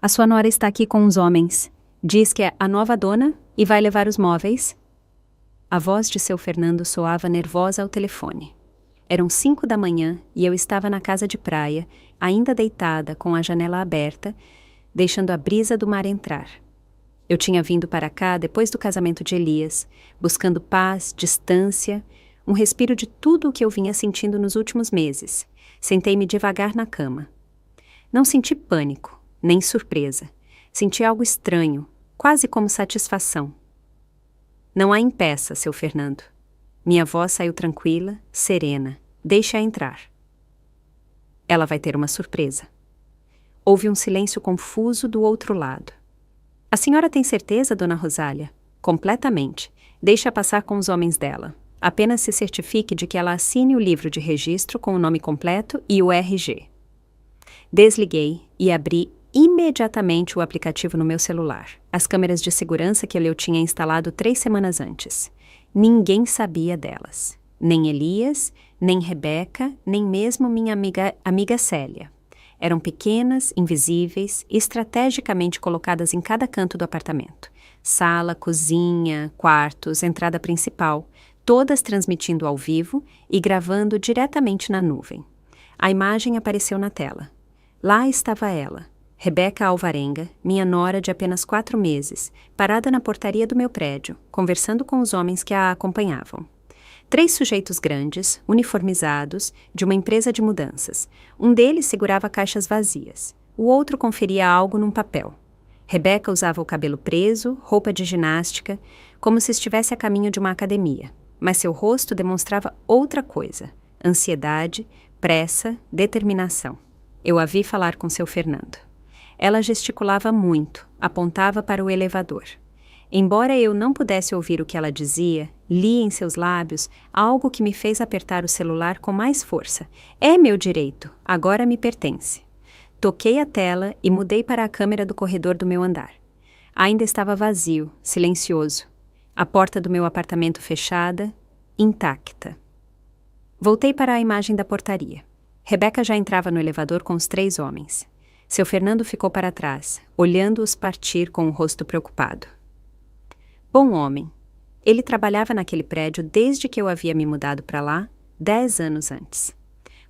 A sua nora está aqui com os homens. Diz que é a nova dona e vai levar os móveis. A voz de seu Fernando soava nervosa ao telefone. Eram 5 da manhã e eu estava na casa de praia, ainda deitada, com a janela aberta, deixando a brisa do mar entrar. Eu tinha vindo para cá depois do casamento de Elias, buscando paz, distância, um respiro de tudo o que eu vinha sentindo nos últimos meses. Sentei-me devagar na cama. Não senti pânico, nem surpresa. Senti algo estranho, quase como satisfação. Não a impeça, seu Fernando. Minha voz saiu tranquila, serena. Deixe-a entrar. Ela vai ter uma surpresa. Houve um silêncio confuso do outro lado. A senhora tem certeza, dona Rosália? Completamente. Deixe-a passar com os homens dela. Apenas se certifique de que ela assine o livro de registro com o nome completo e o RG. Desliguei e abri imediatamente o aplicativo no meu celular. As câmeras de segurança que eu tinha instalado 3 semanas antes. Ninguém sabia delas. Nem Elias, nem Rebeca, nem mesmo minha amiga Célia. Eram pequenas, invisíveis, estrategicamente colocadas em cada canto do apartamento. Sala, cozinha, quartos, entrada principal, todas transmitindo ao vivo e gravando diretamente na nuvem. A imagem apareceu na tela. Lá estava ela, Rebeca Alvarenga, minha nora de apenas 4 meses, parada na portaria do meu prédio, conversando com os homens que a acompanhavam. 3 sujeitos grandes, uniformizados, de uma empresa de mudanças. Um deles segurava caixas vazias. O outro conferia algo num papel. Rebeca usava o cabelo preso, roupa de ginástica, como se estivesse a caminho de uma academia. Mas seu rosto demonstrava outra coisa: ansiedade, pressa, determinação. Eu a vi falar com seu Fernando. Ela gesticulava muito, apontava para o elevador. Embora eu não pudesse ouvir o que ela dizia, li em seus lábios algo que me fez apertar o celular com mais força. É meu direito, agora me pertence. Toquei a tela e mudei para a câmera do corredor do meu andar. Ainda estava vazio, silencioso. A porta do meu apartamento fechada, intacta. Voltei para a imagem da portaria. Rebeca já entrava no elevador com os 3 homens. Seu Fernando ficou para trás, olhando-os partir com o rosto preocupado. Bom homem. Ele trabalhava naquele prédio desde que eu havia me mudado para lá, 10 anos antes.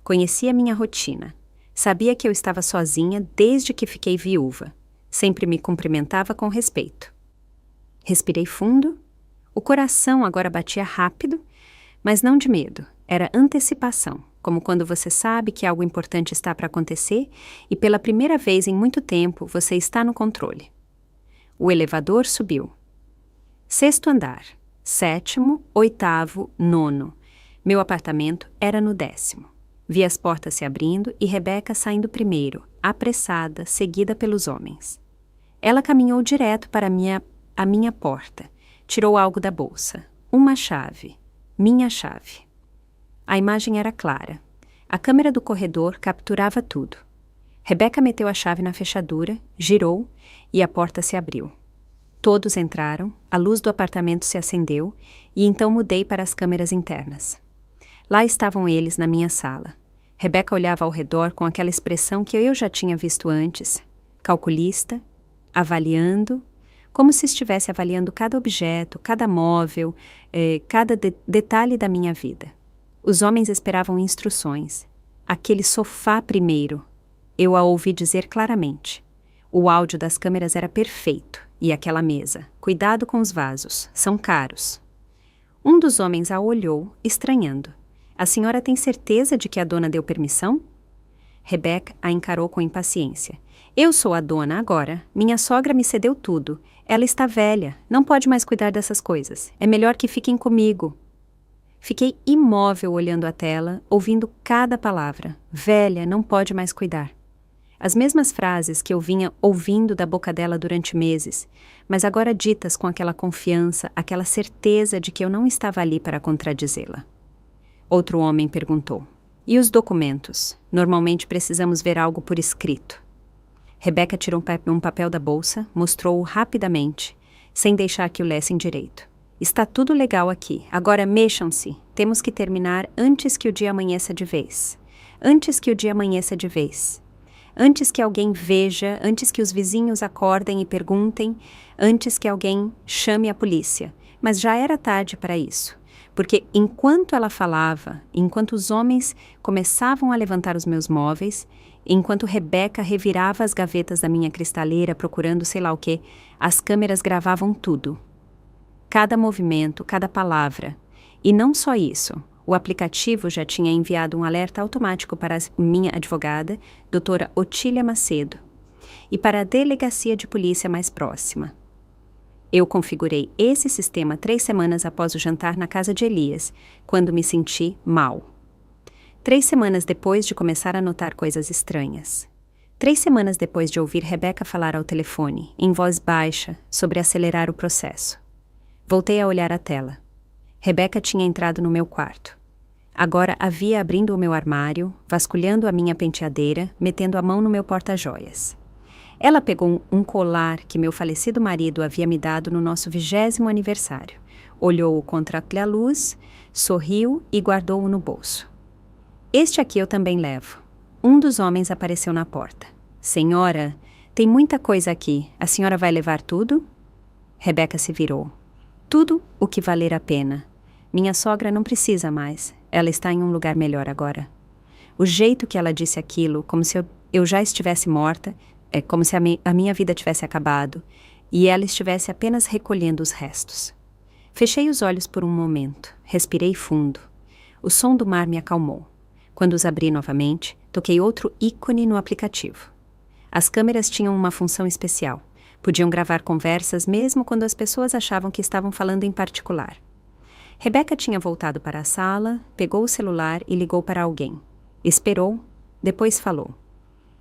Conhecia minha rotina. Sabia que eu estava sozinha desde que fiquei viúva. Sempre me cumprimentava com respeito. Respirei fundo. O coração agora batia rápido, mas não de medo. Era antecipação, como quando você sabe que algo importante está para acontecer e pela primeira vez em muito tempo você está no controle. O elevador subiu. 6º andar, 7º, 8º, 9º. Meu apartamento era no 10º. Vi as portas se abrindo e Rebeca saindo primeiro, apressada, seguida pelos homens. Ela caminhou direto para a minha porta. Tirou algo da bolsa. Uma chave. Minha chave. A imagem era clara. A câmera do corredor capturava tudo. Rebeca meteu a chave na fechadura, girou e a porta se abriu. Todos entraram, a luz do apartamento se acendeu e então mudei para as câmeras internas. Lá estavam eles na minha sala. Rebeca olhava ao redor com aquela expressão que eu já tinha visto antes, calculista, avaliando, como se estivesse avaliando cada objeto, cada móvel, cada detalhe da minha vida. Os homens esperavam instruções. Aquele sofá primeiro. Eu a ouvi dizer claramente. O áudio das câmeras era perfeito. E aquela mesa. Cuidado com os vasos. São caros. Um dos homens a olhou, estranhando. A senhora tem certeza de que a dona deu permissão? Rebeca a encarou com impaciência. Eu sou a dona agora. Minha sogra me cedeu tudo. Ela está velha. Não pode mais cuidar dessas coisas. É melhor que fiquem comigo. Fiquei imóvel olhando a tela, ouvindo cada palavra. Velha, não pode mais cuidar. As mesmas frases que eu vinha ouvindo da boca dela durante meses, mas agora ditas com aquela confiança, aquela certeza de que eu não estava ali para contradizê-la. Outro homem perguntou. E os documentos? Normalmente precisamos ver algo por escrito. Rebeca tirou um papel da bolsa, mostrou-o rapidamente, sem deixar que o lessem direito. Está tudo legal aqui. Agora mexam-se. Temos que terminar antes que o dia amanheça de vez. Antes que o dia amanheça de vez. Antes que alguém veja, antes que os vizinhos acordem e perguntem, antes que alguém chame a polícia. Mas já era tarde para isso. Porque enquanto ela falava, enquanto os homens começavam a levantar os meus móveis, enquanto Rebeca revirava as gavetas da minha cristaleira procurando sei lá o quê, as câmeras gravavam tudo. Cada movimento, cada palavra. E não só isso, o aplicativo já tinha enviado um alerta automático para a minha advogada, doutora Otília Macedo, e para a delegacia de polícia mais próxima. Eu configurei esse sistema 3 semanas após o jantar na casa de Elias, quando me senti mal. 3 semanas depois de começar a notar coisas estranhas. 3 semanas depois de ouvir Rebeca falar ao telefone, em voz baixa, sobre acelerar o processo. Voltei a olhar a tela. Rebeca tinha entrado no meu quarto. Agora a via abrindo o meu armário, vasculhando a minha penteadeira, metendo a mão no meu porta-joias. Ela pegou um colar que meu falecido marido havia me dado no nosso 20º aniversário. Olhou-o contra a luz, sorriu e guardou-o no bolso. Este aqui eu também levo. Um dos homens apareceu na porta. Senhora, tem muita coisa aqui. A senhora vai levar tudo? Rebeca se virou. Tudo o que valer a pena. Minha sogra não precisa mais. Ela está em um lugar melhor agora. O jeito que ela disse aquilo, como se eu já estivesse morta, é como se a minha vida tivesse acabado, e ela estivesse apenas recolhendo os restos. Fechei os olhos por um momento, respirei fundo. O som do mar me acalmou. Quando os abri novamente, toquei outro ícone no aplicativo. As câmeras tinham uma função especial. Podiam gravar conversas mesmo quando as pessoas achavam que estavam falando em particular. Rebeca tinha voltado para a sala, pegou o celular e ligou para alguém. Esperou, depois falou.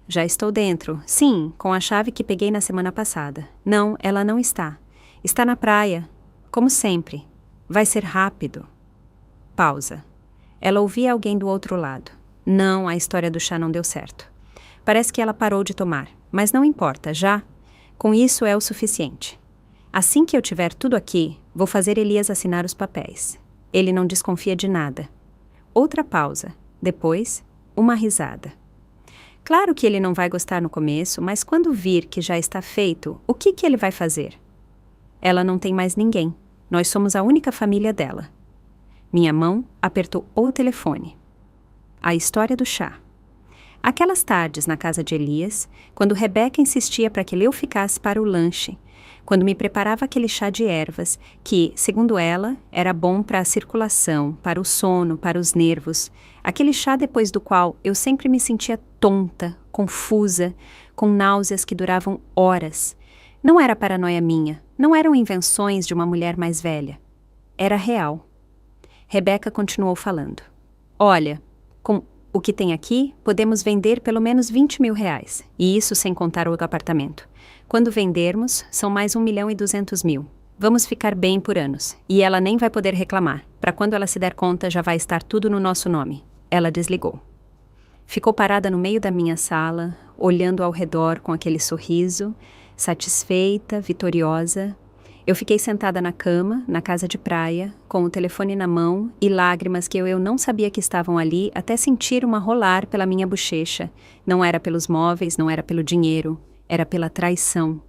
Já estou dentro. Sim, com a chave que peguei na semana passada. Não, ela não está. Está na praia. Como sempre. Vai ser rápido. Pausa. Ela ouvia alguém do outro lado. Não, a história do chá não deu certo. Parece que ela parou de tomar. Mas não importa, já. Com isso é o suficiente. Assim que eu tiver tudo aqui, vou fazer Elias assinar os papéis. Ele não desconfia de nada. Outra pausa. Depois, uma risada. Claro que ele não vai gostar no começo, mas quando vir que já está feito, o que ele vai fazer? Ela não tem mais ninguém. Nós somos a única família dela. Minha mão apertou o telefone. A história do chá. Aquelas tardes na casa de Elias, quando Rebeca insistia para que eu ficasse para o lanche, quando me preparava aquele chá de ervas, que, segundo ela, era bom para a circulação, para o sono, para os nervos, aquele chá depois do qual eu sempre me sentia tonta, confusa, com náuseas que duravam horas. Não era paranoia minha, não eram invenções de uma mulher mais velha. Era real. Rebeca continuou falando. Olha, com o que tem aqui, podemos vender pelo menos 20 mil reais, e isso sem contar o apartamento. Quando vendermos, são mais 1.200.000. Vamos ficar bem por anos, e ela nem vai poder reclamar. Para quando ela se der conta, já vai estar tudo no nosso nome. Ela desligou. Ficou parada no meio da minha sala, olhando ao redor com aquele sorriso, satisfeita, vitoriosa. Eu fiquei sentada na cama, na casa de praia, com o telefone na mão e lágrimas que eu não sabia que estavam ali até sentir uma rolar pela minha bochecha. Não era pelos móveis, não era pelo dinheiro, era pela traição.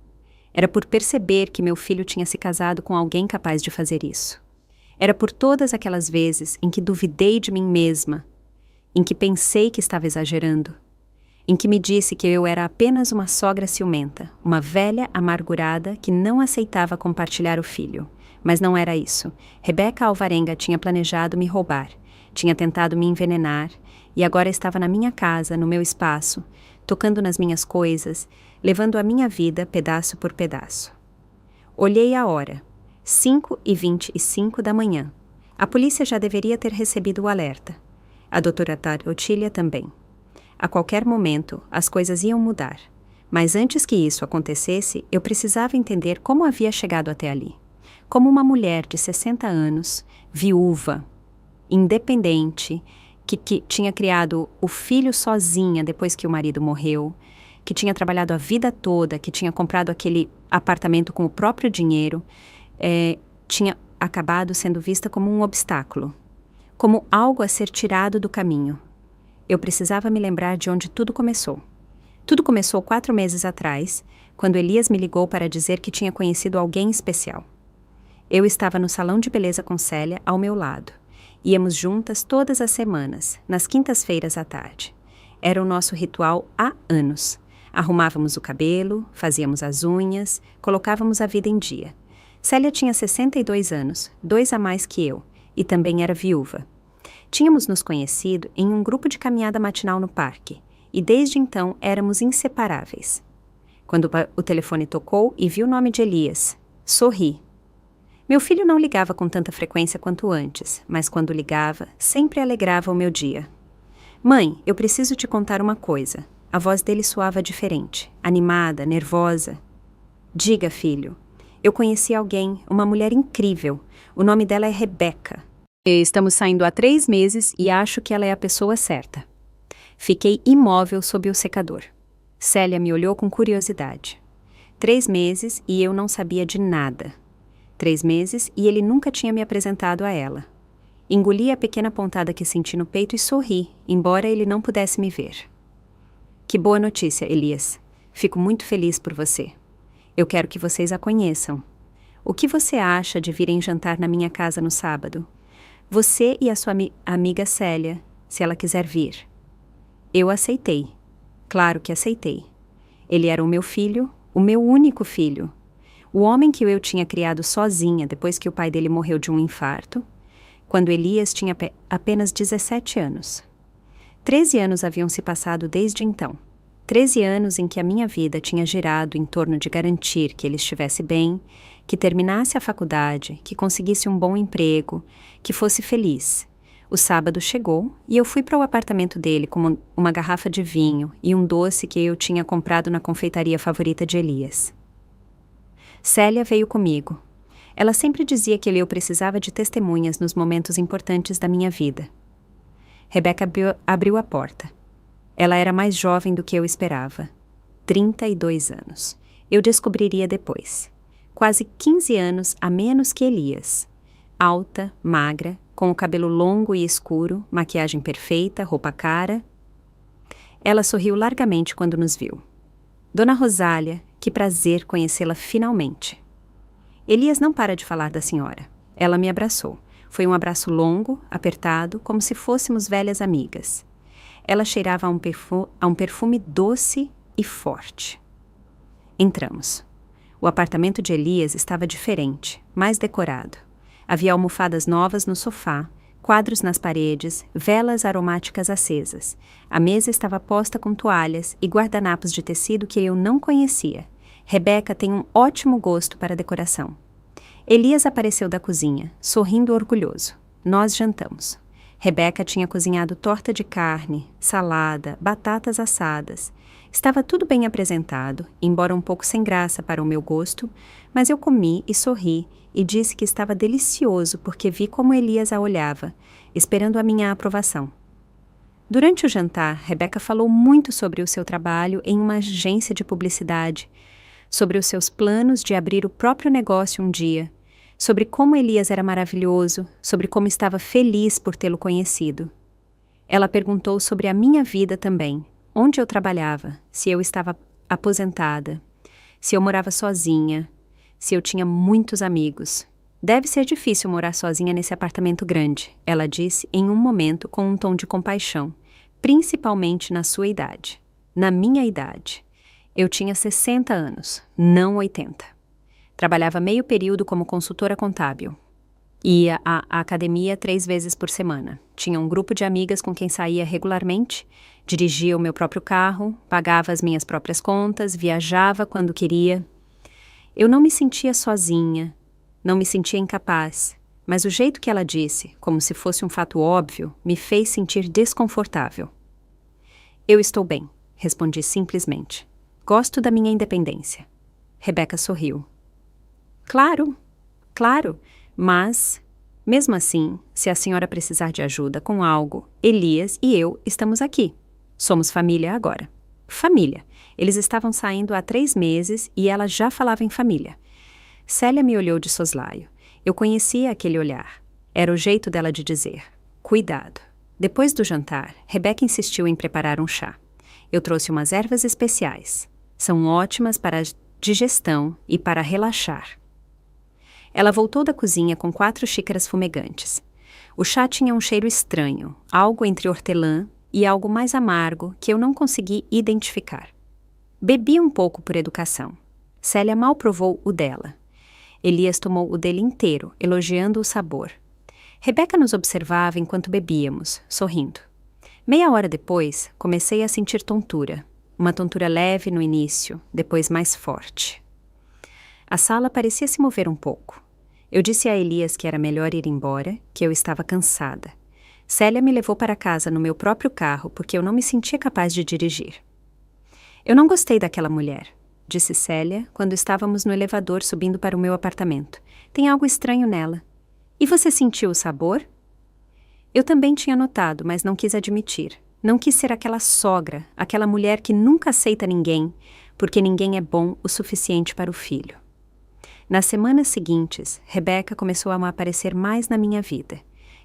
Era por perceber que meu filho tinha se casado com alguém capaz de fazer isso. Era por todas aquelas vezes em que duvidei de mim mesma, em que pensei que estava exagerando, em que me disse que eu era apenas uma sogra ciumenta, uma velha amargurada que não aceitava compartilhar o filho. Mas não era isso. Rebeca Alvarenga tinha planejado me roubar, tinha tentado me envenenar, e agora estava na minha casa, no meu espaço, tocando nas minhas coisas, levando a minha vida pedaço por pedaço. Olhei a hora. 5h25 da manhã. A polícia já deveria ter recebido o alerta. A doutora Otília também. A qualquer momento, as coisas iam mudar. Mas antes que isso acontecesse, eu precisava entender como havia chegado até ali. Como uma mulher de 60 anos, viúva, independente, que tinha criado o filho sozinha depois que o marido morreu, que tinha trabalhado a vida toda, que tinha comprado aquele apartamento com o próprio dinheiro, tinha acabado sendo vista como um obstáculo, como algo a ser tirado do caminho. Eu precisava me lembrar de onde tudo começou. Tudo começou 4 meses atrás, quando Elias me ligou para dizer que tinha conhecido alguém especial. Eu estava no salão de beleza com Célia ao meu lado. Íamos juntas todas as semanas, nas quintas-feiras à tarde. Era o nosso ritual há anos. Arrumávamos o cabelo, fazíamos as unhas, colocávamos a vida em dia. Célia tinha 62 anos, 2 a mais que eu, e também era viúva. Tínhamos nos conhecido em um grupo de caminhada matinal no parque, e desde então éramos inseparáveis. Quando o telefone tocou e vi o nome de Elias, sorri. Meu filho não ligava com tanta frequência quanto antes, mas quando ligava, sempre alegrava o meu dia. Mãe, eu preciso te contar uma coisa. A voz dele soava diferente, animada, nervosa. Diga, filho. Eu conheci alguém, uma mulher incrível. O nome dela é Rebeca. Estamos saindo há 3 meses e acho que ela é a pessoa certa. Fiquei imóvel sob o secador. Célia me olhou com curiosidade. 3 meses e eu não sabia de nada. 3 meses e ele nunca tinha me apresentado a ela. Engoli a pequena pontada que senti no peito e sorri, embora ele não pudesse me ver. Que boa notícia, Elias. Fico muito feliz por você. Eu quero que vocês a conheçam. O que você acha de virem jantar na minha casa no sábado? Você e a sua amiga Célia, se ela quiser vir. Eu aceitei. Claro que aceitei. Ele era o meu filho, o meu único filho. O homem que eu tinha criado sozinha depois que o pai dele morreu de um infarto, quando Elias tinha apenas 17 anos. 13 anos haviam se passado desde então. 13 anos em que a minha vida tinha girado em torno de garantir que ele estivesse bem, que terminasse a faculdade, que conseguisse um bom emprego, que fosse feliz. O sábado chegou e eu fui para o apartamento dele com uma garrafa de vinho e um doce que eu tinha comprado na confeitaria favorita de Elias. Célia veio comigo. Ela sempre dizia que eu precisava de testemunhas nos momentos importantes da minha vida. Rebeca abriu a porta. Ela era mais jovem do que eu esperava. 32 anos. Eu descobriria depois. Quase 15 anos a menos que Elias. Alta, magra, com o cabelo longo e escuro, maquiagem perfeita, roupa cara. Ela sorriu largamente quando nos viu. Dona Rosália, que prazer conhecê-la finalmente. Elias não para de falar da senhora. Ela me abraçou. Foi um abraço longo, apertado, como se fôssemos velhas amigas. Ela cheirava a um perfume doce e forte. Entramos. O apartamento de Elias estava diferente, mais decorado. Havia almofadas novas no sofá, quadros nas paredes, velas aromáticas acesas. A mesa estava posta com toalhas e guardanapos de tecido que eu não conhecia. Rebeca tem um ótimo gosto para decoração. Elias apareceu da cozinha, sorrindo orgulhoso. Nós jantamos. Rebeca tinha cozinhado torta de carne, salada, batatas assadas. Estava tudo bem apresentado, embora um pouco sem graça para o meu gosto, mas eu comi e sorri e disse que estava delicioso porque vi como Elias a olhava, esperando a minha aprovação. Durante o jantar, Rebeca falou muito sobre o seu trabalho em uma agência de publicidade, sobre os seus planos de abrir o próprio negócio um dia, sobre como Elias era maravilhoso, sobre como estava feliz por tê-lo conhecido. Ela perguntou sobre a minha vida também, onde eu trabalhava, se eu estava aposentada, se eu morava sozinha, se eu tinha muitos amigos. Deve ser difícil morar sozinha nesse apartamento grande, ela disse em um momento com um tom de compaixão, principalmente na sua idade. Na minha idade. Eu tinha 60 anos, não 80. Trabalhava meio período como consultora contábil. Ia à academia 3 vezes por semana. Tinha um grupo de amigas com quem saía regularmente, dirigia o meu próprio carro, pagava as minhas próprias contas, viajava quando queria. Eu não me sentia sozinha, não me sentia incapaz, mas o jeito que ela disse, como se fosse um fato óbvio, me fez sentir desconfortável. Eu estou bem, respondi simplesmente. Gosto da minha independência. Rebeca sorriu. Claro, mas, mesmo assim, se a senhora precisar de ajuda com algo, Elias e eu estamos aqui. Somos família agora. Família. Eles estavam saindo há 3 meses e ela já falava em família. Célia me olhou de soslaio. Eu conhecia aquele olhar. Era o jeito dela de dizer, cuidado. Depois do jantar, Rebeca insistiu em preparar um chá. Eu trouxe umas ervas especiais. São ótimas para a digestão e para relaxar. Ela voltou da cozinha com 4 xícaras fumegantes. O chá tinha um cheiro estranho, algo entre hortelã e algo mais amargo que eu não consegui identificar. Bebi um pouco por educação. Célia mal provou o dela. Elias tomou o dele inteiro, elogiando o sabor. Rebeca nos observava enquanto bebíamos, sorrindo. Meia hora depois, comecei a sentir tontura. Uma tontura leve no início, depois mais forte. A sala parecia se mover um pouco. Eu disse a Elias que era melhor ir embora, que eu estava cansada. Célia me levou para casa no meu próprio carro porque eu não me sentia capaz de dirigir. Eu não gostei daquela mulher, disse Célia quando estávamos no elevador subindo para o meu apartamento. Tem algo estranho nela. E você sentiu o sabor? Eu também tinha notado, mas não quis admitir. Não quis ser aquela sogra, aquela mulher que nunca aceita ninguém, porque ninguém é bom o suficiente para o filho. Nas semanas seguintes, Rebeca começou a aparecer mais na minha vida.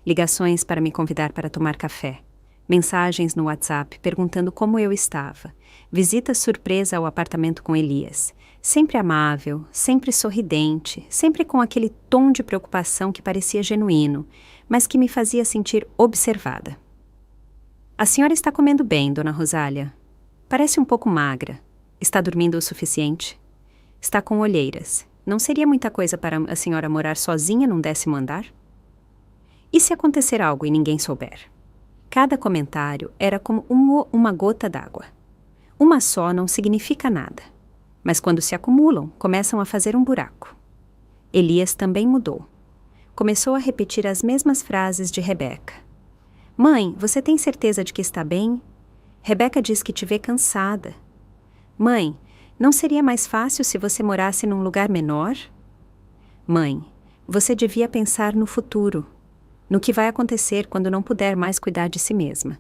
Ligações para me convidar para tomar café. Mensagens no WhatsApp perguntando como eu estava. Visita surpresa ao apartamento com Elias. Sempre amável, sempre sorridente, sempre com aquele tom de preocupação que parecia genuíno, mas que me fazia sentir observada. A senhora está comendo bem, dona Rosália. Parece um pouco magra. Está dormindo o suficiente? Está com olheiras. Não seria muita coisa para a senhora morar sozinha num 10º andar? E se acontecer algo e ninguém souber? Cada comentário era como uma gota d'água. Uma só não significa nada, mas quando se acumulam, começam a fazer um buraco. Elias também mudou. Começou a repetir as mesmas frases de Rebeca. Mãe, você tem certeza de que está bem? Rebeca diz que te vê cansada. Mãe, não seria mais fácil se você morasse num lugar menor? Mãe, você devia pensar no futuro, no que vai acontecer quando não puder mais cuidar de si mesma.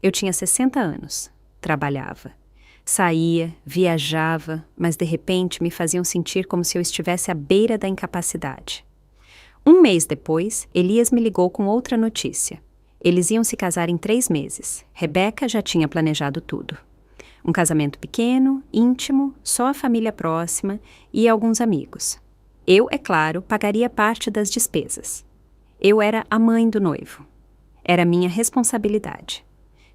Eu tinha 60 anos, trabalhava. Saía, viajava, mas de repente me faziam sentir como se eu estivesse à beira da incapacidade. Um mês depois, Elias me ligou com outra notícia. Eles iam se casar em 3 meses. Rebeca já tinha planejado tudo. Um casamento pequeno, íntimo, só a família próxima e alguns amigos. Eu, é claro, pagaria parte das despesas. Eu era a mãe do noivo. Era minha responsabilidade.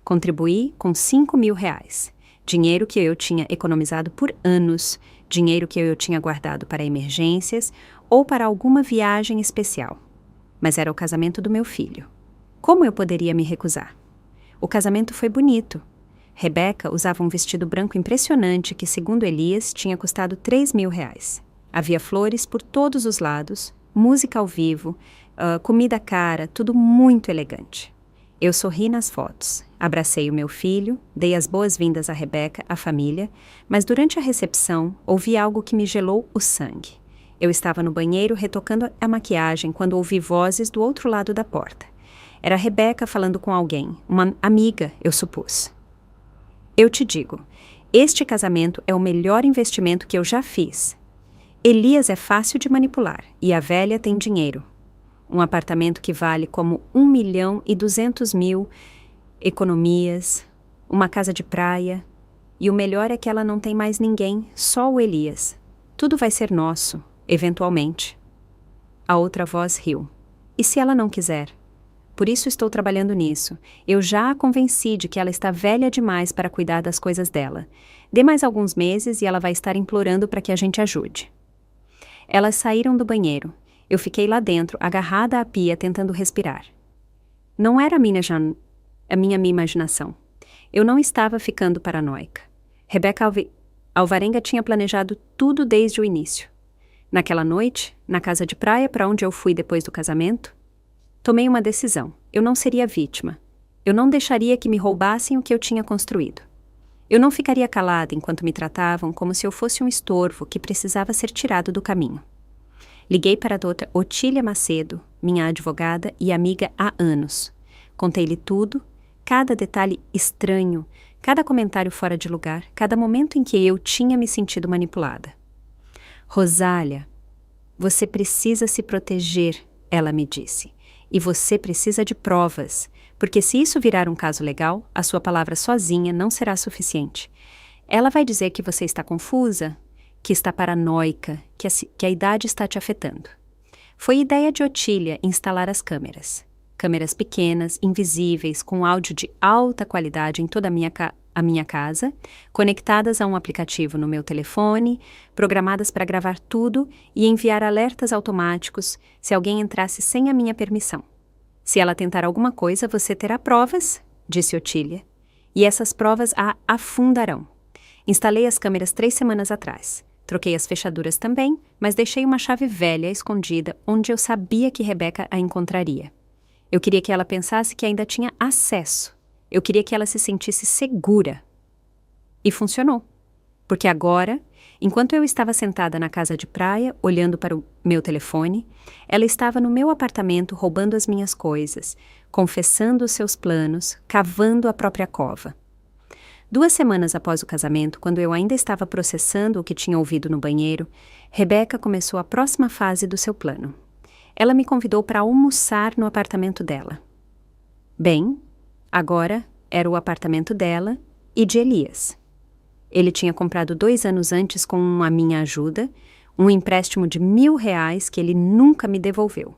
Contribuí com R$5.000. Dinheiro que eu tinha economizado por anos, dinheiro que eu tinha guardado para emergências ou para alguma viagem especial. Mas era o casamento do meu filho. Como eu poderia me recusar? O casamento foi bonito. Rebeca usava um vestido branco impressionante que, segundo Elias, tinha custado R$3.000. Havia flores por todos os lados, música ao vivo, comida cara, tudo muito elegante. Eu sorri nas fotos, abracei o meu filho, dei as boas-vindas a Rebeca, à família, mas durante a recepção ouvi algo que me gelou o sangue. Eu estava no banheiro retocando a maquiagem quando ouvi vozes do outro lado da porta. Era Rebeca falando com alguém, uma amiga, eu supus. Eu te digo, este casamento é o melhor investimento que eu já fiz. Elias é fácil de manipular e a velha tem dinheiro. Um apartamento que vale como 1.200.000, economias, uma casa de praia. E o melhor é que ela não tem mais ninguém, só o Elias. Tudo vai ser nosso, eventualmente. A outra voz riu. E se ela não quiser? Por isso estou trabalhando nisso. Eu já a convenci de que ela está velha demais para cuidar das coisas dela. Dê mais alguns meses e ela vai estar implorando para que a gente ajude. Elas saíram do banheiro. Eu fiquei lá dentro, agarrada à pia, tentando respirar. Não era a minha imaginação. Eu não estava ficando paranoica. Rebeca Alvarenga tinha planejado tudo desde o início. Naquela noite, na casa de praia para onde eu fui depois do casamento, tomei uma decisão. Eu não seria vítima. Eu não deixaria que me roubassem o que eu tinha construído. Eu não ficaria calada enquanto me tratavam como se eu fosse um estorvo que precisava ser tirado do caminho. Liguei para a doutora Otília Macedo, minha advogada e amiga há anos. Contei-lhe tudo, cada detalhe estranho, cada comentário fora de lugar, cada momento em que eu tinha me sentido manipulada. Rosália, você precisa se proteger, ela me disse. E você precisa de provas, Porque se isso virar um caso legal, a sua palavra sozinha não será suficiente. Ela vai dizer que você está confusa, que está paranoica, que a idade está te afetando. Foi ideia de Otília instalar as câmeras. Câmeras pequenas, invisíveis, com áudio de alta qualidade em toda a minha casa, conectadas a um aplicativo no meu telefone, programadas para gravar tudo e enviar alertas automáticos se alguém entrasse sem a minha permissão. Se ela tentar alguma coisa, você terá provas, disse Otília, e essas provas a afundarão. Instalei as câmeras 3 semanas atrás. Troquei as fechaduras também, mas deixei uma chave velha escondida onde eu sabia que Rebeca a encontraria. Eu queria que ela pensasse que ainda tinha acesso. Eu queria que ela se sentisse segura. E funcionou. Porque agora, enquanto eu estava sentada na casa de praia, olhando para o meu telefone, ela estava no meu apartamento roubando as minhas coisas, confessando os seus planos, cavando a própria cova. 2 semanas após o casamento, quando eu ainda estava processando o que tinha ouvido no banheiro, Rebeca começou a próxima fase do seu plano. Ela me convidou para almoçar no apartamento dela. Bem, agora era o apartamento dela e de Elias. Ele tinha comprado 2 anos antes com a minha ajuda, um empréstimo de R$1.000 que ele nunca me devolveu.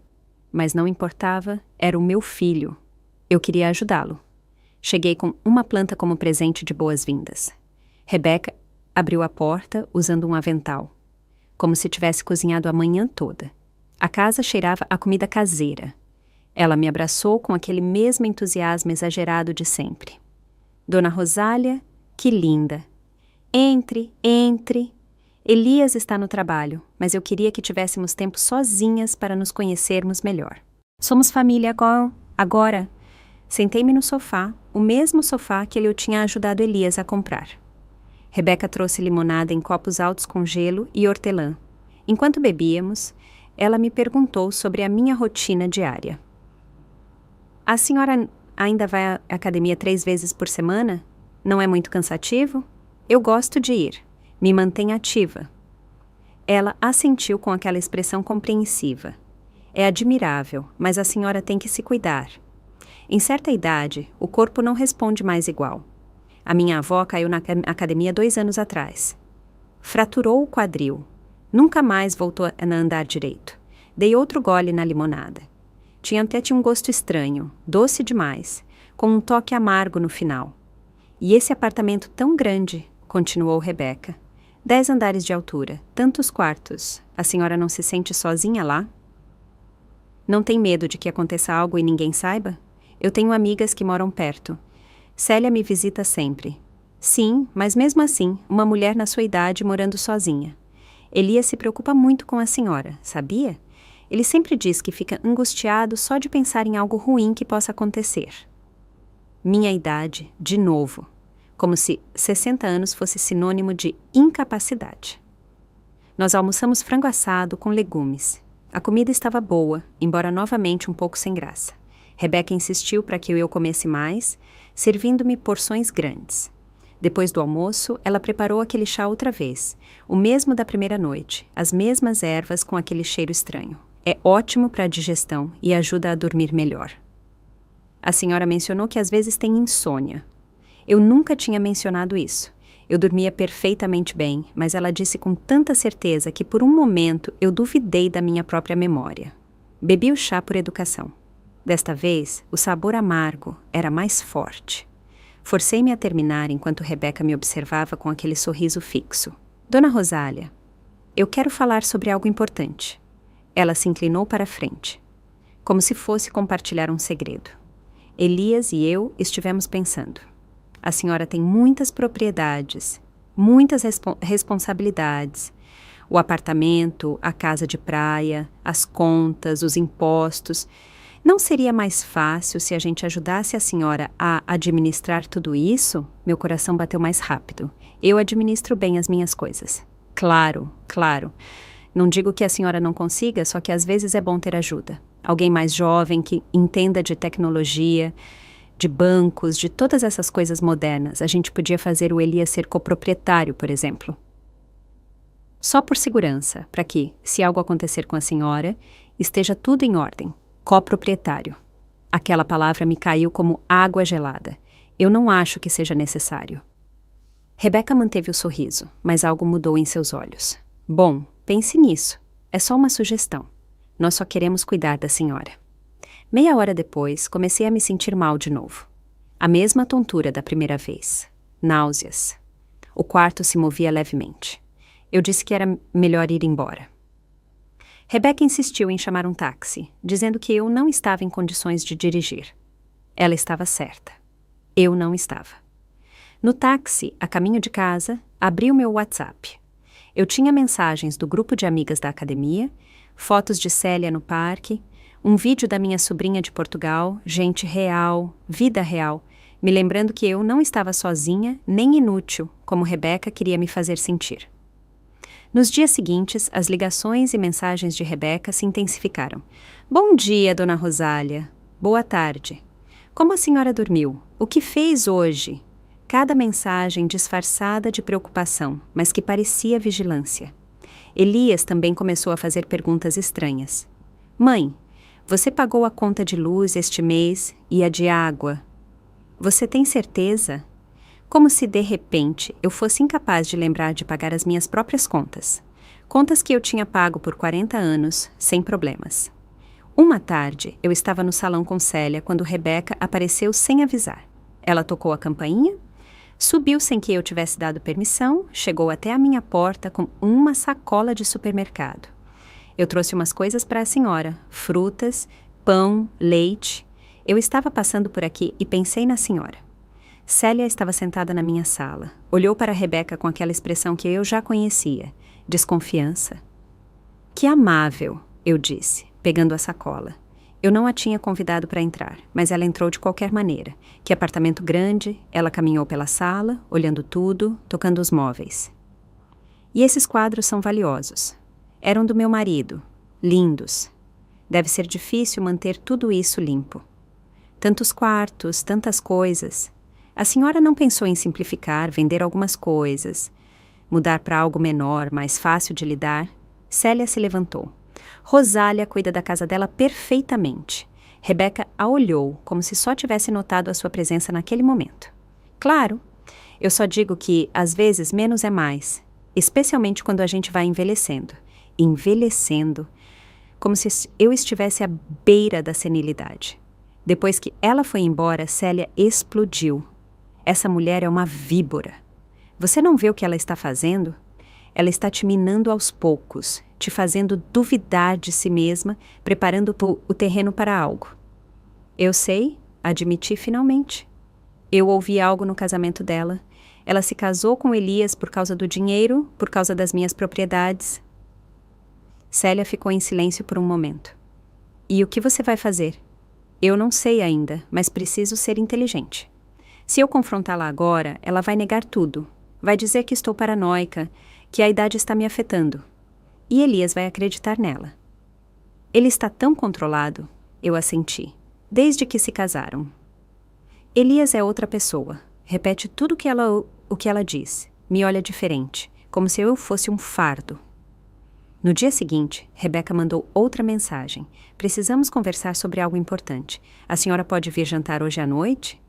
Mas não importava, era o meu filho. Eu queria ajudá-lo. Cheguei com uma planta como presente de boas-vindas. Rebeca abriu a porta usando um avental, como se tivesse cozinhado a manhã toda. A casa cheirava a comida caseira. Ela me abraçou com aquele mesmo entusiasmo exagerado de sempre. Dona Rosália, que linda! Entre, entre. Elias está no trabalho, mas eu queria que tivéssemos tempo sozinhas para nos conhecermos melhor. Somos família agora. Sentei-me no sofá, o mesmo sofá que eu tinha ajudado Elias a comprar. Rebeca trouxe limonada em copos altos com gelo e hortelã. Enquanto bebíamos, ela me perguntou sobre a minha rotina diária. A senhora ainda vai à academia 3 vezes por semana? Não é muito cansativo? Eu gosto de ir. Me mantém ativa. Ela assentiu com aquela expressão compreensiva. É admirável, mas a senhora tem que se cuidar. Em certa idade, o corpo não responde mais igual. A minha avó caiu na academia 2 anos atrás. Fraturou o quadril. Nunca mais voltou a andar direito. Dei outro gole na limonada. Tinha um gosto estranho, doce demais, com um toque amargo no final. E esse apartamento tão grande, continuou Rebeca. 10 andares de altura, tantos quartos. A senhora não se sente sozinha lá? Não tem medo de que aconteça algo e ninguém saiba? Eu tenho amigas que moram perto. Célia me visita sempre. Sim, mas mesmo assim, uma mulher na sua idade morando sozinha. Elias se preocupa muito com a senhora, sabia? Ele sempre diz que fica angustiado só de pensar em algo ruim que possa acontecer. Minha idade, de novo. Como se 60 anos fosse sinônimo de incapacidade. Nós almoçamos frango assado com legumes. A comida estava boa, embora novamente um pouco sem graça. Rebeca insistiu para que eu comesse mais, servindo-me porções grandes. Depois do almoço, ela preparou aquele chá outra vez, o mesmo da primeira noite, as mesmas ervas com aquele cheiro estranho. É ótimo para a digestão e ajuda a dormir melhor. A senhora mencionou que às vezes tem insônia. Eu nunca tinha mencionado isso. Eu dormia perfeitamente bem, mas ela disse com tanta certeza que por um momento eu duvidei da minha própria memória. Bebi o chá por educação. Desta vez, o sabor amargo era mais forte. Forcei-me a terminar enquanto Rebeca me observava com aquele sorriso fixo. Dona Rosália, eu quero falar sobre algo importante. Ela se inclinou para a frente, como se fosse compartilhar um segredo. Elias e eu estivemos pensando. A senhora tem muitas propriedades, muitas responsabilidades. O apartamento, a casa de praia, as contas, os impostos. Não seria mais fácil se a gente ajudasse a senhora a administrar tudo isso? Meu coração bateu mais rápido. Eu administro bem as minhas coisas. Claro, claro. Não digo que a senhora não consiga, só que às vezes é bom ter ajuda. Alguém mais jovem que entenda de tecnologia, de bancos, de todas essas coisas modernas. A gente podia fazer o Elias ser coproprietário, por exemplo. Só por segurança, para que, se algo acontecer com a senhora, esteja tudo em ordem. Coproprietário. Aquela palavra me caiu como água gelada. Eu não acho que seja necessário. Rebeca manteve o sorriso, mas algo mudou em seus olhos. Bom, pense nisso. É só uma sugestão. Nós só queremos cuidar da senhora. Meia hora depois, comecei a me sentir mal de novo. A mesma tontura da primeira vez. Náuseas. O quarto se movia levemente. Eu disse que era melhor ir embora. Rebeca insistiu em chamar um táxi, dizendo que eu não estava em condições de dirigir. Ela estava certa. Eu não estava. No táxi, a caminho de casa, abri o meu WhatsApp. Eu tinha mensagens do grupo de amigas da academia, fotos de Célia no parque, um vídeo da minha sobrinha de Portugal, gente real, vida real, me lembrando que eu não estava sozinha nem inútil, como Rebeca queria me fazer sentir. Nos dias seguintes, as ligações e mensagens de Rebeca se intensificaram. Bom dia, Dona Rosália. Boa tarde. Como a senhora dormiu? O que fez hoje? Cada mensagem disfarçada de preocupação, mas que parecia vigilância. Elias também começou a fazer perguntas estranhas. Mãe, você pagou a conta de luz este mês e a de água? Você tem certeza? Como se, de repente, eu fosse incapaz de lembrar de pagar as minhas próprias contas. Contas que eu tinha pago por 40 anos, sem problemas. Uma tarde, eu estava no salão com Célia quando Rebeca apareceu sem avisar. Ela tocou a campainha, subiu sem que eu tivesse dado permissão, chegou até a minha porta com uma sacola de supermercado. Eu trouxe umas coisas para a senhora, frutas, pão, leite. Eu estava passando por aqui e pensei na senhora. Célia estava sentada na minha sala. Olhou para Rebeca com aquela expressão que eu já conhecia, desconfiança. Que amável, eu disse, pegando a sacola. Eu não a tinha convidado para entrar, mas ela entrou de qualquer maneira. Que apartamento grande, ela caminhou pela sala, olhando tudo, tocando os móveis. E esses quadros são valiosos. Eram do meu marido, lindos. Deve ser difícil manter tudo isso limpo. Tantos quartos, tantas coisas. A senhora não pensou em simplificar, vender algumas coisas, mudar para algo menor, mais fácil de lidar? Célia se levantou. Rosália cuida da casa dela perfeitamente. Rebeca a olhou, como se só tivesse notado a sua presença naquele momento. Claro, eu só digo que, às vezes, menos é mais, especialmente quando a gente vai envelhecendo. Envelhecendo, como se eu estivesse à beira da senilidade. Depois que ela foi embora, Célia explodiu. Essa mulher é uma víbora. Você não vê o que ela está fazendo? Ela está te minando aos poucos, te fazendo duvidar de si mesma, preparando o terreno para algo. Eu sei, admiti finalmente. Eu ouvi algo no casamento dela. Ela se casou com Elias por causa do dinheiro, por causa das minhas propriedades. Célia ficou em silêncio por um momento. E o que você vai fazer? Eu não sei ainda, mas preciso ser inteligente. Se eu confrontá-la agora, ela vai negar tudo. Vai dizer que estou paranoica, que a idade está me afetando. E Elias vai acreditar nela. Ele está tão controlado, eu assenti, desde que se casaram. Elias é outra pessoa. Repete tudo o que ela diz. Me olha diferente, como se eu fosse um fardo. No dia seguinte, Rebeca mandou outra mensagem. Precisamos conversar sobre algo importante. A senhora pode vir jantar hoje à noite?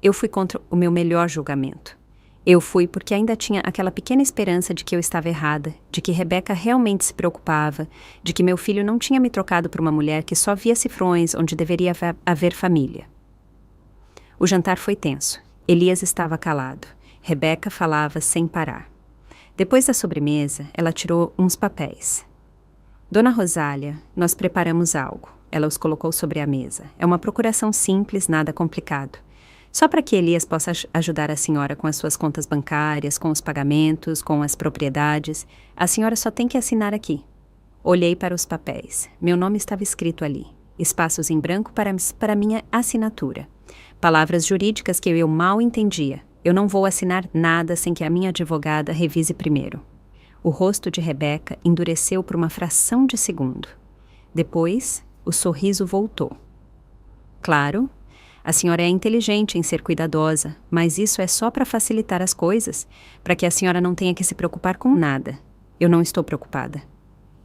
Eu fui contra o meu melhor julgamento. Eu fui porque ainda tinha aquela pequena esperança de que eu estava errada, de que Rebeca realmente se preocupava, de que meu filho não tinha me trocado por uma mulher que só via cifrões onde deveria haver família. O jantar foi tenso. Elias estava calado. Rebeca falava sem parar. Depois da sobremesa, ela tirou uns papéis. Dona Rosália, nós preparamos algo. Ela os colocou sobre a mesa. É uma procuração simples, nada complicado. Só para que Elias possa ajudar a senhora com as suas contas bancárias, com os pagamentos, com as propriedades. A senhora só tem que assinar aqui. Olhei para os papéis. Meu nome estava escrito ali. Espaços em branco para minha assinatura. Palavras jurídicas que eu mal entendia. Eu não vou assinar nada sem que a minha advogada revise primeiro. O rosto de Rebeca endureceu por uma fração de segundo. Depois, o sorriso voltou. Claro, a senhora é inteligente em ser cuidadosa, mas isso é só para facilitar as coisas, para que a senhora não tenha que se preocupar com nada. Eu não estou preocupada.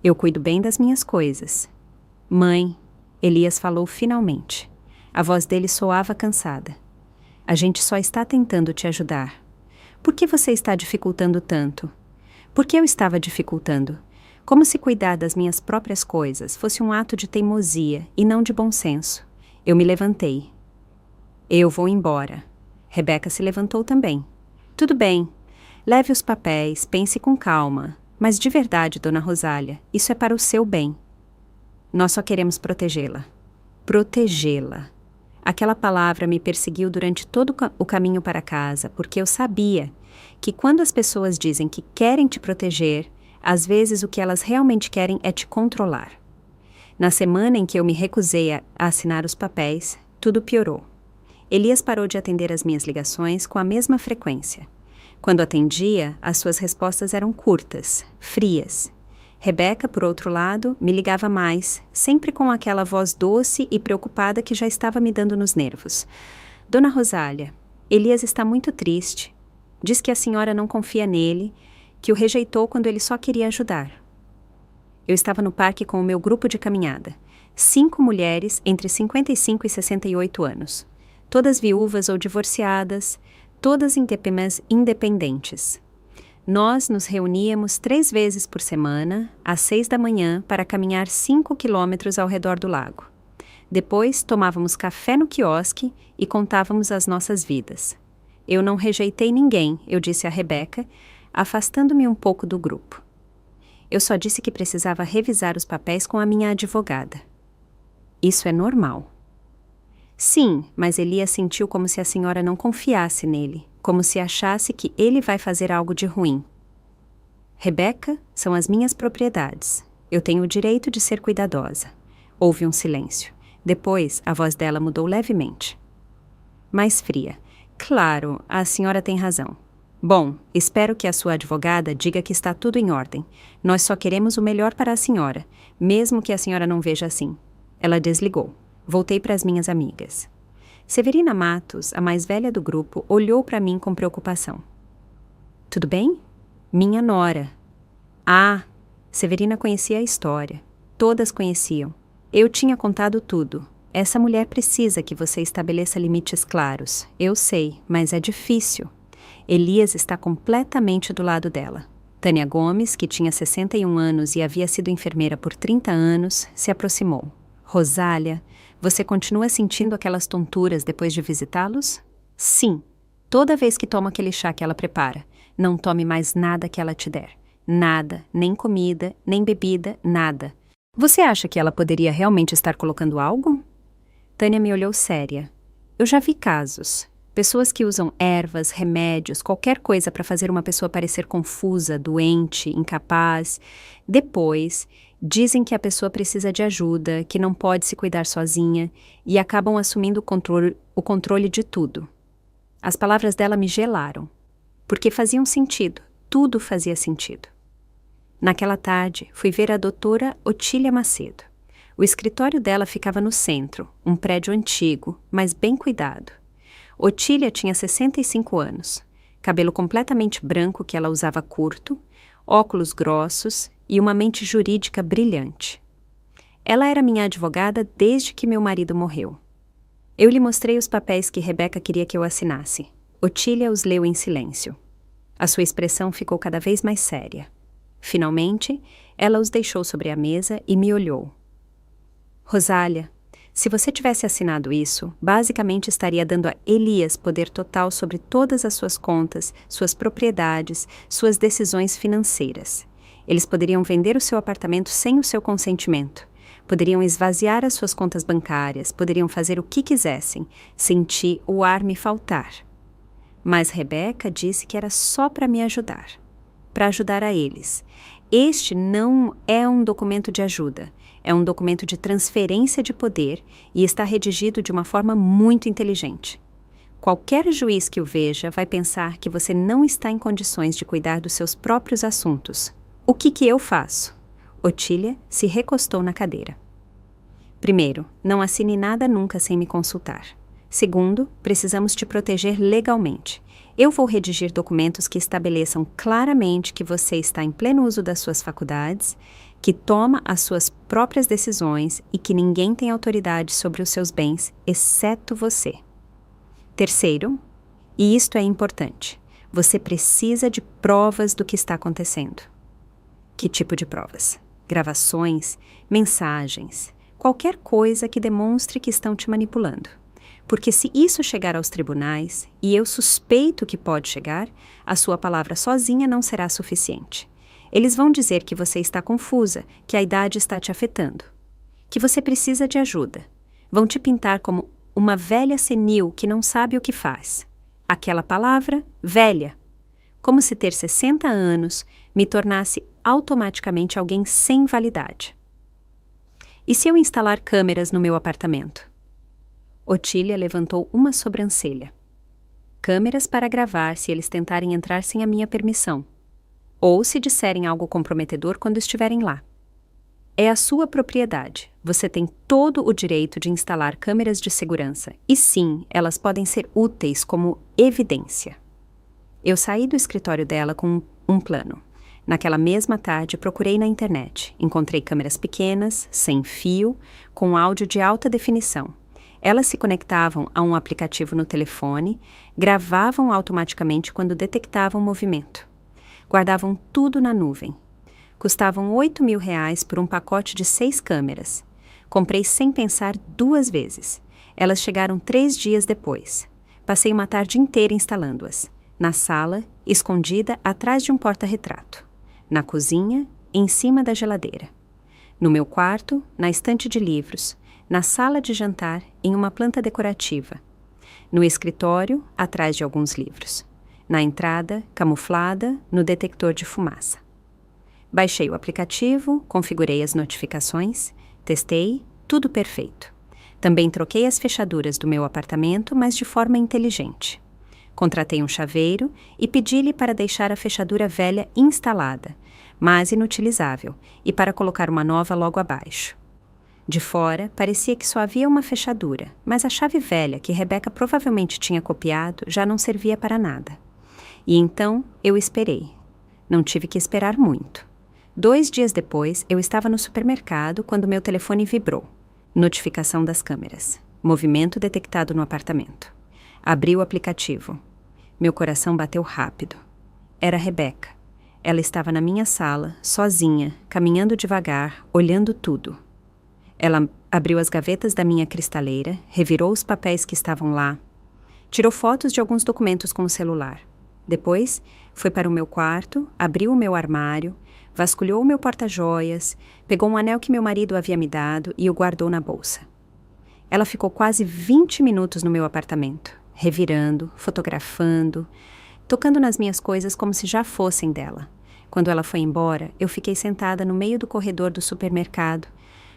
Eu cuido bem das minhas coisas. Mãe, Elias falou finalmente. A voz dele soava cansada. A gente só está tentando te ajudar. Por que você está dificultando tanto? Por que eu estava dificultando? Como se cuidar das minhas próprias coisas fosse um ato de teimosia e não de bom senso. Eu me levantei. Eu vou embora. Rebeca se levantou também. Tudo bem. Leve os papéis, pense com calma. Mas de verdade, Dona Rosália, isso é para o seu bem. Nós só queremos protegê-la. Protegê-la. Aquela palavra me perseguiu durante todo o caminho para casa, porque eu sabia que quando as pessoas dizem que querem te proteger, às vezes o que elas realmente querem é te controlar. Na semana em que eu me recusei a assinar os papéis, tudo piorou. Elias parou de atender as minhas ligações com a mesma frequência. Quando atendia, as suas respostas eram curtas, frias. Rebeca, por outro lado, me ligava mais, sempre com aquela voz doce e preocupada que já estava me dando nos nervos. Dona Rosália, Elias está muito triste. Diz que a senhora não confia nele, que o rejeitou quando ele só queria ajudar. Eu estava no parque com o meu grupo de caminhada. 5 mulheres entre 55 e 68 anos. Todas viúvas ou divorciadas, todas independentes. Nós nos reuníamos 3 vezes por semana, às 6 da manhã, para caminhar 5 quilômetros ao redor do lago. Depois, tomávamos café no quiosque e contávamos as nossas vidas. Eu não rejeitei ninguém, eu disse a Rebeca, afastando-me um pouco do grupo. Eu só disse que precisava revisar os papéis com a minha advogada. Isso é normal. Sim, mas Elias sentiu como se a senhora não confiasse nele, como se achasse que ele vai fazer algo de ruim. Rebeca, são as minhas propriedades. Eu tenho o direito de ser cuidadosa. Houve um silêncio. Depois, a voz dela mudou levemente. Mais fria. Claro, a senhora tem razão. Bom, espero que a sua advogada diga que está tudo em ordem. Nós só queremos o melhor para a senhora, mesmo que a senhora não veja assim. Ela desligou. Voltei para as minhas amigas. Severina Matos, a mais velha do grupo, olhou para mim com preocupação. Tudo bem? Minha nora. Ah, Severina conhecia a história. Todas conheciam. Eu tinha contado tudo. Essa mulher precisa que você estabeleça limites claros. Eu sei, mas é difícil. Elias está completamente do lado dela. Tânia Gomes, que tinha 61 anos e havia sido enfermeira por 30 anos, se aproximou. Rosália, você continua sentindo aquelas tonturas depois de visitá-los? Sim. Toda vez que tomo aquele chá que ela prepara, não tome mais nada que ela te der. Nada, nem comida, nem bebida, nada. Você acha que ela poderia realmente estar colocando algo? Tânia me olhou séria. Eu já vi casos. Pessoas que usam ervas, remédios, qualquer coisa para fazer uma pessoa parecer confusa, doente, incapaz. Depois, dizem que a pessoa precisa de ajuda, que não pode se cuidar sozinha e acabam assumindo o controle de tudo. As palavras dela me gelaram, porque faziam sentido, tudo fazia sentido. Naquela tarde, fui ver a doutora Otília Macedo. O escritório dela ficava no centro, um prédio antigo, mas bem cuidado. Otília tinha 65 anos, cabelo completamente branco que ela usava curto, óculos grossos e uma mente jurídica brilhante. Ela era minha advogada desde que meu marido morreu. Eu lhe mostrei os papéis que Rebeca queria que eu assinasse. Otília os leu em silêncio. A sua expressão ficou cada vez mais séria. Finalmente, ela os deixou sobre a mesa e me olhou. Rosália, se você tivesse assinado isso, basicamente estaria dando a Elias poder total sobre todas as suas contas, suas propriedades, suas decisões financeiras. Eles poderiam vender o seu apartamento sem o seu consentimento. Poderiam esvaziar as suas contas bancárias, poderiam fazer o que quisessem. Senti o ar me faltar. Mas Rebeca disse que era só para me ajudar. Para ajudar a eles. Este não é um documento de ajuda. É um documento de transferência de poder e está redigido de uma forma muito inteligente. Qualquer juiz que o veja vai pensar que você não está em condições de cuidar dos seus próprios assuntos. O que eu faço? Otília se recostou na cadeira. Primeiro, não assine nada nunca sem me consultar. Segundo, precisamos te proteger legalmente. Eu vou redigir documentos que estabeleçam claramente que você está em pleno uso das suas faculdades, que toma as suas próprias decisões e que ninguém tem autoridade sobre os seus bens, exceto você. Terceiro, e isto é importante, você precisa de provas do que está acontecendo. Que tipo de provas? Gravações, mensagens, qualquer coisa que demonstre que estão te manipulando. Porque se isso chegar aos tribunais, e eu suspeito que pode chegar, a sua palavra sozinha não será suficiente. Eles vão dizer que você está confusa, que a idade está te afetando, que você precisa de ajuda. Vão te pintar como uma velha senil que não sabe o que faz. Aquela palavra, velha. Como se ter 60 anos me tornasse automaticamente alguém sem validade. E se eu instalar câmeras no meu apartamento? Otília levantou uma sobrancelha. Câmeras para gravar se eles tentarem entrar sem a minha permissão. Ou se disserem algo comprometedor quando estiverem lá. É a sua propriedade. Você tem todo o direito de instalar câmeras de segurança. E sim, elas podem ser úteis como evidência. Eu saí do escritório dela com um plano. Naquela mesma tarde, procurei na internet. Encontrei câmeras pequenas, sem fio, com áudio de alta definição. Elas se conectavam a um aplicativo no telefone, gravavam automaticamente quando detectavam movimento. Guardavam tudo na nuvem. Custavam R$ 8.000 por um pacote de 6 câmeras. Comprei sem pensar 2 vezes. Elas chegaram 3 dias depois. Passei uma tarde inteira instalando-as. Na sala, escondida atrás de um porta-retrato. Na cozinha, em cima da geladeira. No meu quarto, na estante de livros. Na sala de jantar, em uma planta decorativa. No escritório, atrás de alguns livros. Na entrada, camuflada, no detector de fumaça. Baixei o aplicativo, configurei as notificações, testei, tudo perfeito. Também troquei as fechaduras do meu apartamento, mas de forma inteligente. Contratei um chaveiro e pedi-lhe para deixar a fechadura velha instalada, mas inutilizável, e para colocar uma nova logo abaixo. De fora, parecia que só havia uma fechadura, mas a chave velha, que Rebeca provavelmente tinha copiado, já não servia para nada. E então, eu esperei. Não tive que esperar muito. 2 dias depois, eu estava no supermercado quando meu telefone vibrou. Notificação das câmeras. Movimento detectado no apartamento. Abri o aplicativo. Meu coração bateu rápido. Era Rebeca. Ela estava na minha sala, sozinha, caminhando devagar, olhando tudo. Ela abriu as gavetas da minha cristaleira, revirou os papéis que estavam lá, tirou fotos de alguns documentos com o celular. Depois, foi para o meu quarto, abriu o meu armário, vasculhou o meu porta-joias, pegou um anel que meu marido havia me dado e o guardou na bolsa. Ela ficou quase 20 minutos no meu apartamento, revirando, fotografando, tocando nas minhas coisas como se já fossem dela. Quando ela foi embora, eu fiquei sentada no meio do corredor do supermercado,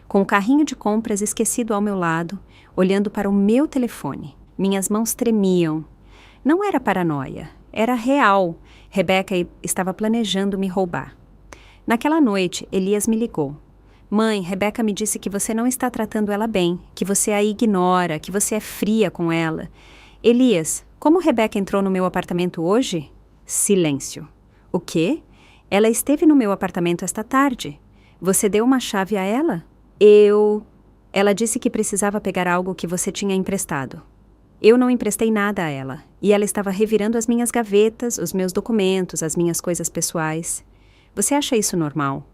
com o carrinho de compras esquecido ao meu lado, olhando para o meu telefone. Minhas mãos tremiam. Não era paranoia, era real. Rebeca estava planejando me roubar. Naquela noite, Elias me ligou. Mãe, Rebeca me disse que você não está tratando ela bem, que você a ignora, que você é fria com ela. Elias, como Rebeca entrou no meu apartamento hoje? Silêncio. O quê? Ela esteve no meu apartamento esta tarde. Você deu uma chave a ela? Ela disse que precisava pegar algo que você tinha emprestado. Eu não emprestei nada a ela, e ela estava revirando as minhas gavetas, os meus documentos, as minhas coisas pessoais. Você acha isso normal?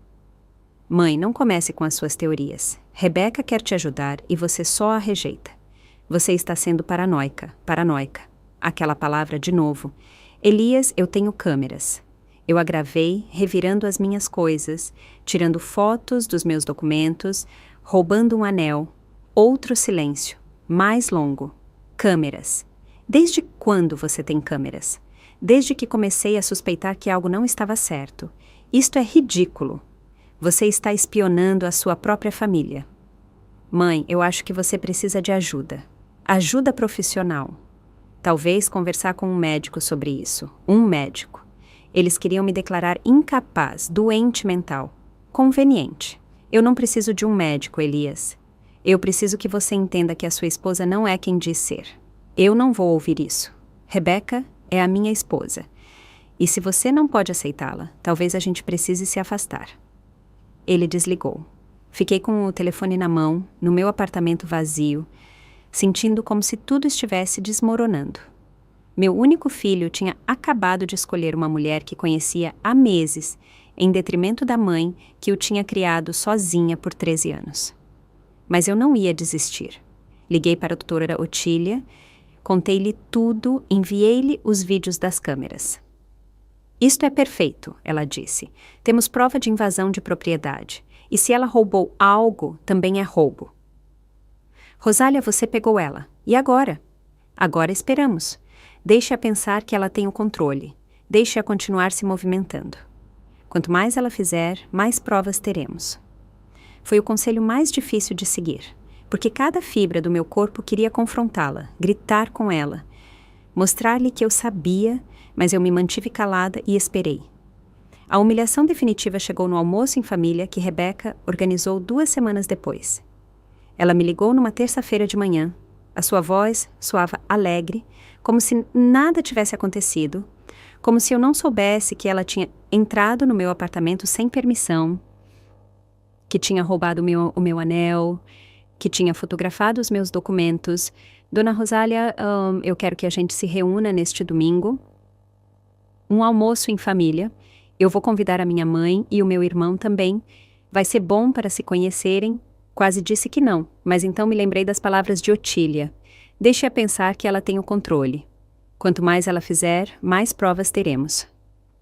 Mãe, não comece com as suas teorias. Rebeca quer te ajudar e você só a rejeita. Você está sendo paranoica. Aquela palavra de novo. Elias, eu tenho câmeras. Eu a gravei, revirando as minhas coisas, tirando fotos dos meus documentos, roubando um anel. Outro silêncio, mais longo. Câmeras. Desde quando você tem câmeras? Desde que comecei a suspeitar que algo não estava certo. Isto é ridículo. Você está espionando a sua própria família. Mãe, eu acho que você precisa de ajuda. Ajuda profissional. Talvez conversar com um médico sobre isso. Um médico. Eles queriam me declarar incapaz, doente mental. Conveniente. Eu não preciso de um médico, Elias. Eu preciso que você entenda que a sua esposa não é quem diz ser. Eu não vou ouvir isso. Rebeca é a minha esposa. E se você não pode aceitá-la, talvez a gente precise se afastar. Ele desligou. Fiquei com o telefone na mão, no meu apartamento vazio, sentindo como se tudo estivesse desmoronando. Meu único filho tinha acabado de escolher uma mulher que conhecia há meses, em detrimento da mãe que o tinha criado sozinha por 13 anos. Mas eu não ia desistir. Liguei para a doutora Otília, contei-lhe tudo, enviei-lhe os vídeos das câmeras. Isto é perfeito, ela disse. Temos prova de invasão de propriedade. E se ela roubou algo, também é roubo. Rosália, você pegou ela. E agora? Agora esperamos. Deixe-a pensar que ela tem o controle. Deixe-a continuar se movimentando. Quanto mais ela fizer, mais provas teremos. Foi o conselho mais difícil de seguir, porque cada fibra do meu corpo queria confrontá-la, gritar com ela, mostrar-lhe que eu sabia, mas eu me mantive calada e esperei. A humilhação definitiva chegou no almoço em família que Rebeca organizou 2 semanas depois. Ela me ligou numa terça-feira de manhã. A sua voz soava alegre, como se nada tivesse acontecido, como se eu não soubesse que ela tinha entrado no meu apartamento sem permissão, que tinha roubado o meu anel, que tinha fotografado os meus documentos. Dona Rosália, eu quero que a gente se reúna neste domingo. Um almoço em família. Eu vou convidar a minha mãe e o meu irmão também. Vai ser bom para se conhecerem. Quase disse que não, mas então me lembrei das palavras de Otília. Deixe-a pensar que ela tem o controle. Quanto mais ela fizer, mais provas teremos.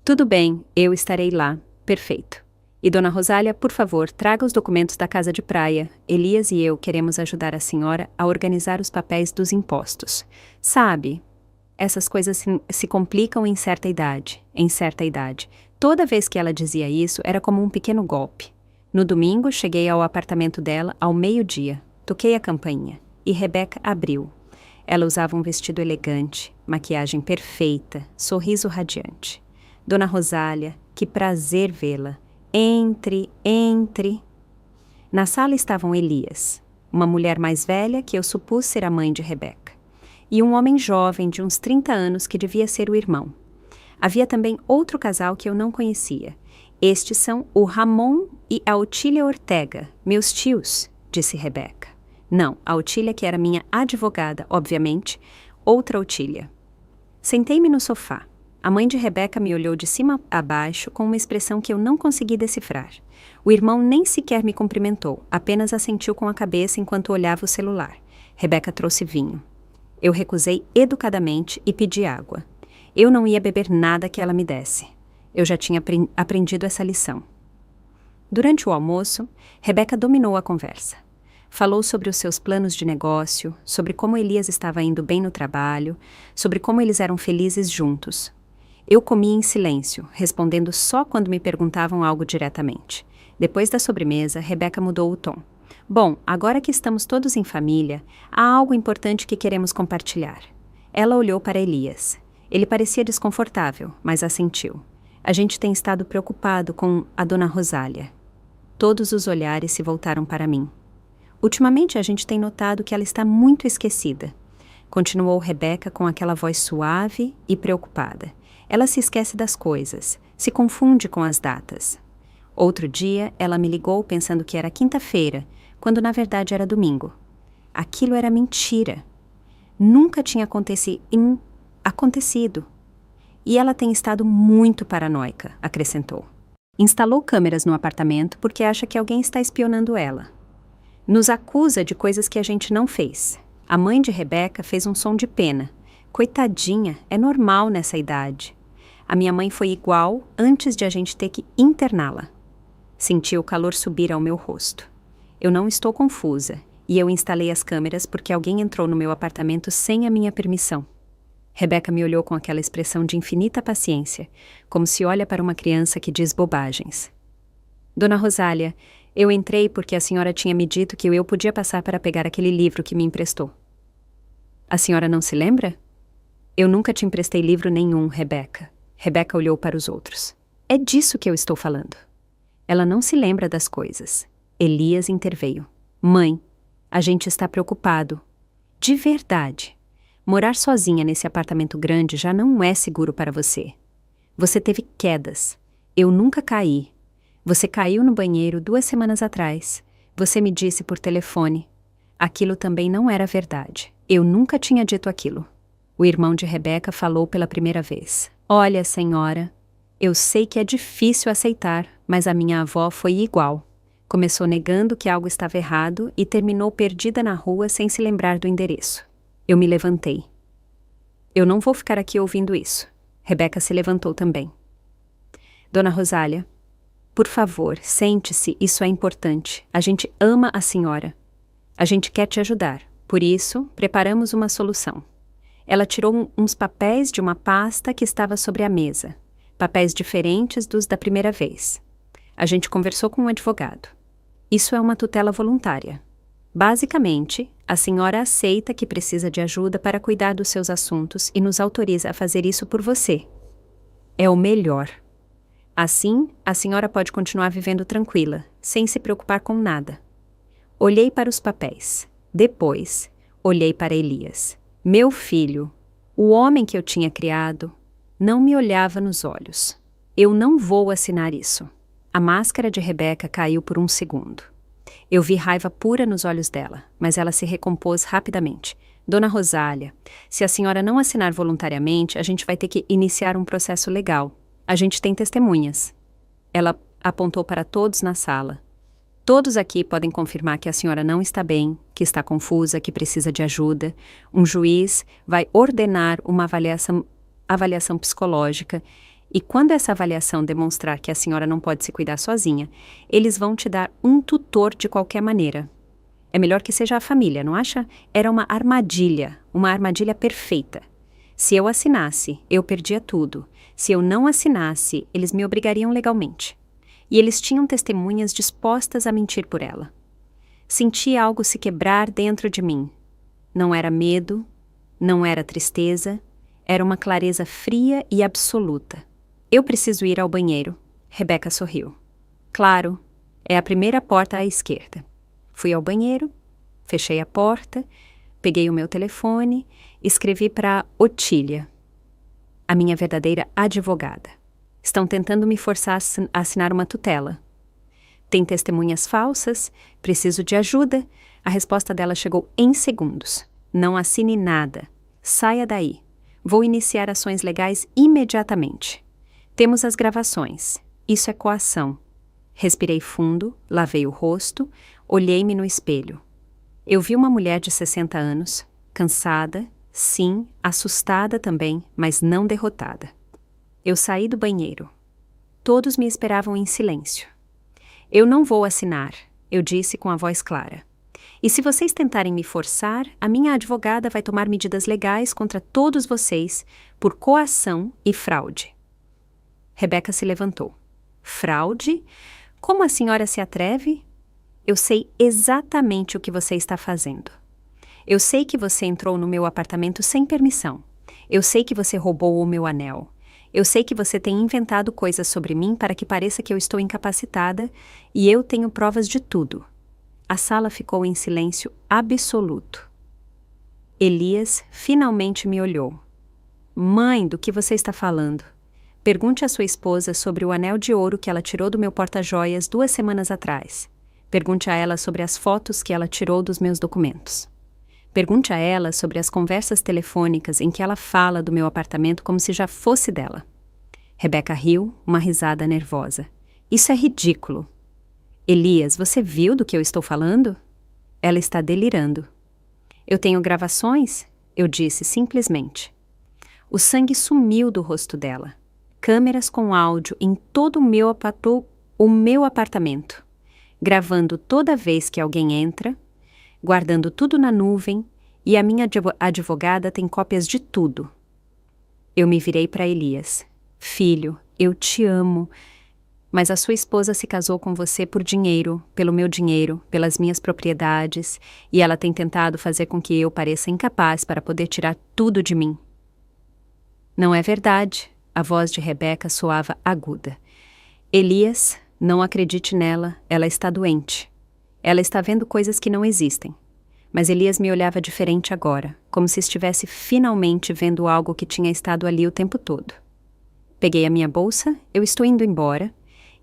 Tudo bem, eu estarei lá. Perfeito. E Dona Rosália, por favor, traga os documentos da casa de praia. Elias e eu queremos ajudar a senhora a organizar os papéis dos impostos. Sabe, essas coisas se complicam em certa idade. Toda vez que ela dizia isso, era como um pequeno golpe. No domingo, cheguei ao apartamento dela ao meio-dia. Toquei a campainha e Rebeca abriu. Ela usava um vestido elegante, maquiagem perfeita, sorriso radiante. Dona Rosália, que prazer vê-la. Entre. Na sala estavam Elias, uma mulher mais velha que eu supus ser a mãe de Rebeca, e um homem jovem de uns 30 anos que devia ser o irmão. Havia também outro casal que eu não conhecia. Estes são o Ramon e a Otília Ortega, meus tios, disse Rebeca. Não, a Otília que era minha advogada, obviamente, outra Otília. Sentei-me no sofá. A mãe de Rebeca me olhou de cima a baixo com uma expressão que eu não consegui decifrar. O irmão nem sequer me cumprimentou, apenas assentiu com a cabeça enquanto olhava o celular. Rebeca trouxe vinho. Eu recusei educadamente e pedi água. Eu não ia beber nada que ela me desse. Eu já tinha aprendido essa lição. Durante o almoço, Rebeca dominou a conversa. Falou sobre os seus planos de negócio, sobre como Elias estava indo bem no trabalho, sobre como eles eram felizes juntos. Eu comia em silêncio, respondendo só quando me perguntavam algo diretamente. Depois da sobremesa, Rebeca mudou o tom. Bom, agora que estamos todos em família, há algo importante que queremos compartilhar. Ela olhou para Elias. Ele parecia desconfortável, mas assentiu. A gente tem estado preocupado com a Dona Rosália. Todos os olhares se voltaram para mim. Ultimamente a gente tem notado que ela está muito esquecida. Continuou Rebeca com aquela voz suave e preocupada. Ela se esquece das coisas, se confunde com as datas. Outro dia, ela me ligou pensando que era quinta-feira, quando na verdade era domingo. Aquilo era mentira. Nunca tinha acontecido. E ela tem estado muito paranoica, acrescentou. Instalou câmeras no apartamento porque acha que alguém está espionando ela. Nos acusa de coisas que a gente não fez. A mãe de Rebeca fez um som de pena. Coitadinha, é normal nessa idade. A minha mãe foi igual antes de a gente ter que interná-la. Senti o calor subir ao meu rosto. Eu não estou confusa, e eu instalei as câmeras porque alguém entrou no meu apartamento sem a minha permissão. Rebeca me olhou com aquela expressão de infinita paciência, como se olha para uma criança que diz bobagens. Dona Rosália, eu entrei porque a senhora tinha me dito que eu podia passar para pegar aquele livro que me emprestou. A senhora não se lembra? Eu nunca te emprestei livro nenhum, Rebeca. Rebeca olhou para os outros. É disso que eu estou falando. Ela não se lembra das coisas. Elias interveio. Mãe, a gente está preocupado. De verdade. Morar sozinha nesse apartamento grande já não é seguro para você. Você teve quedas. Eu nunca caí. Você caiu no banheiro 2 semanas atrás. Você me disse por telefone. Aquilo também não era verdade. Eu nunca tinha dito aquilo. O irmão de Rebeca falou pela primeira vez. Olha, senhora, eu sei que é difícil aceitar, mas a minha avó foi igual. Começou negando que algo estava errado e terminou perdida na rua sem se lembrar do endereço. Eu me levantei. Eu não vou ficar aqui ouvindo isso. Rebeca se levantou também. Dona Rosália, por favor, sente-se, isso é importante. A gente ama a senhora. A gente quer te ajudar. Por isso, preparamos uma solução. Ela tirou uns papéis de uma pasta que estava sobre a mesa. Papéis diferentes dos da primeira vez. A gente conversou com um advogado. Isso é uma tutela voluntária. Basicamente, a senhora aceita que precisa de ajuda para cuidar dos seus assuntos e nos autoriza a fazer isso por você. É o melhor. Assim, a senhora pode continuar vivendo tranquila, sem se preocupar com nada. Olhei para os papéis. Depois, olhei para Elias. Meu filho, o homem que eu tinha criado, não me olhava nos olhos. Eu não vou assinar isso. A máscara de Rebeca caiu por um segundo. Eu vi raiva pura nos olhos dela, mas ela se recompôs rapidamente. Dona Rosália, se a senhora não assinar voluntariamente, a gente vai ter que iniciar um processo legal. A gente tem testemunhas. Ela apontou para todos na sala. Todos aqui podem confirmar que a senhora não está bem, que está confusa, que precisa de ajuda. Um juiz vai ordenar uma avaliação psicológica e quando essa avaliação demonstrar que a senhora não pode se cuidar sozinha, eles vão te dar um tutor de qualquer maneira. É melhor que seja a família, não acha? Era uma armadilha perfeita. Se eu assinasse, eu perdia tudo. Se eu não assinasse, eles me obrigariam legalmente. E eles tinham testemunhas dispostas a mentir por ela. Senti algo se quebrar dentro de mim. Não era medo, não era tristeza, era uma clareza fria e absoluta. Eu preciso ir ao banheiro. Rebeca sorriu. Claro, é a primeira porta à esquerda. Fui ao banheiro, fechei a porta, peguei o meu telefone, escrevi para Otília, a minha verdadeira advogada. Estão tentando me forçar a assinar uma tutela. Tem testemunhas falsas, preciso de ajuda. A resposta dela chegou em segundos. Não assine nada. Saia daí. Vou iniciar ações legais imediatamente. Temos as gravações. Isso é coação. Respirei fundo, lavei o rosto, olhei-me no espelho. Eu vi uma mulher de 60 anos, cansada, sim, assustada também, mas não derrotada. Eu saí do banheiro. Todos me esperavam em silêncio. Eu não vou assinar, eu disse com a voz clara. E se vocês tentarem me forçar, a minha advogada vai tomar medidas legais contra todos vocês por coação e fraude. Rebeca se levantou. Fraude? Como a senhora se atreve? Eu sei exatamente o que você está fazendo. Eu sei que você entrou no meu apartamento sem permissão. Eu sei que você roubou o meu anel. Eu sei que você tem inventado coisas sobre mim para que pareça que eu estou incapacitada e eu tenho provas de tudo. A sala ficou em silêncio absoluto. Elias finalmente me olhou. Mãe, do que você está falando? Pergunte à sua esposa sobre o anel de ouro que ela tirou do meu porta-joias 2 semanas atrás. Pergunte a ela sobre as fotos que ela tirou dos meus documentos. Pergunte a ela sobre as conversas telefônicas em que ela fala do meu apartamento como se já fosse dela. Rebeca riu, uma risada nervosa. Isso é ridículo. Elias, você viu do que eu estou falando? Ela está delirando. Eu tenho gravações? Eu disse simplesmente. O sangue sumiu do rosto dela. Câmeras com áudio em todo o meu apartamento, gravando toda vez que alguém entra, guardando tudo na nuvem, e a minha advogada tem cópias de tudo. Eu me virei para Elias. Filho, eu te amo, mas a sua esposa se casou com você por dinheiro, pelo meu dinheiro, pelas minhas propriedades, e ela tem tentado fazer com que eu pareça incapaz para poder tirar tudo de mim. Não é verdade. A voz de Rebeca soava aguda. Elias, não acredite nela, ela está doente. Ela está vendo coisas que não existem. Mas Elias me olhava diferente agora, como se estivesse finalmente vendo algo que tinha estado ali o tempo todo. Peguei a minha bolsa, eu estou indo embora,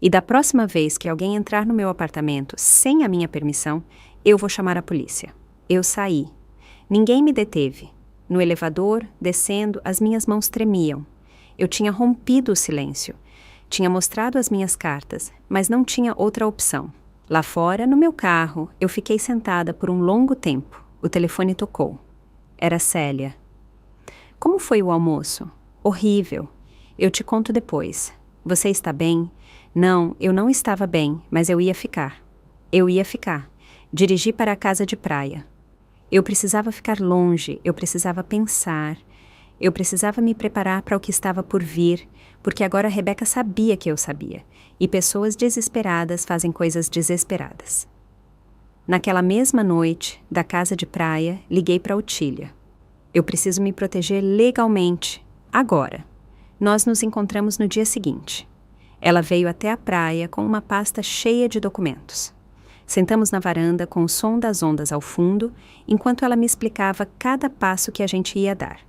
E da próxima vez que alguém entrar no meu apartamento sem a minha permissão, eu vou chamar a polícia. Eu saí. Ninguém me deteve. No elevador, descendo, as minhas mãos tremiam. Eu tinha rompido o silêncio. Tinha mostrado as minhas cartas, mas não tinha outra opção. Lá fora, no meu carro, eu fiquei sentada por um longo tempo. O telefone tocou. Era Célia. Como foi o almoço? Horrível. Eu te conto depois. Você está bem? Não, eu não estava bem, mas eu ia ficar. Eu ia ficar. Dirigi para a casa de praia. Eu precisava ficar longe, eu precisava pensar. Eu precisava me preparar para o que estava por vir, porque agora a Rebeca sabia que eu sabia. E pessoas desesperadas fazem coisas desesperadas. Naquela mesma noite, da casa de praia, liguei para Otília. Eu preciso me proteger legalmente, agora. Nós nos encontramos no dia seguinte. Ela veio até a praia com uma pasta cheia de documentos. Sentamos na varanda com o som das ondas ao fundo, enquanto ela me explicava cada passo que a gente ia dar.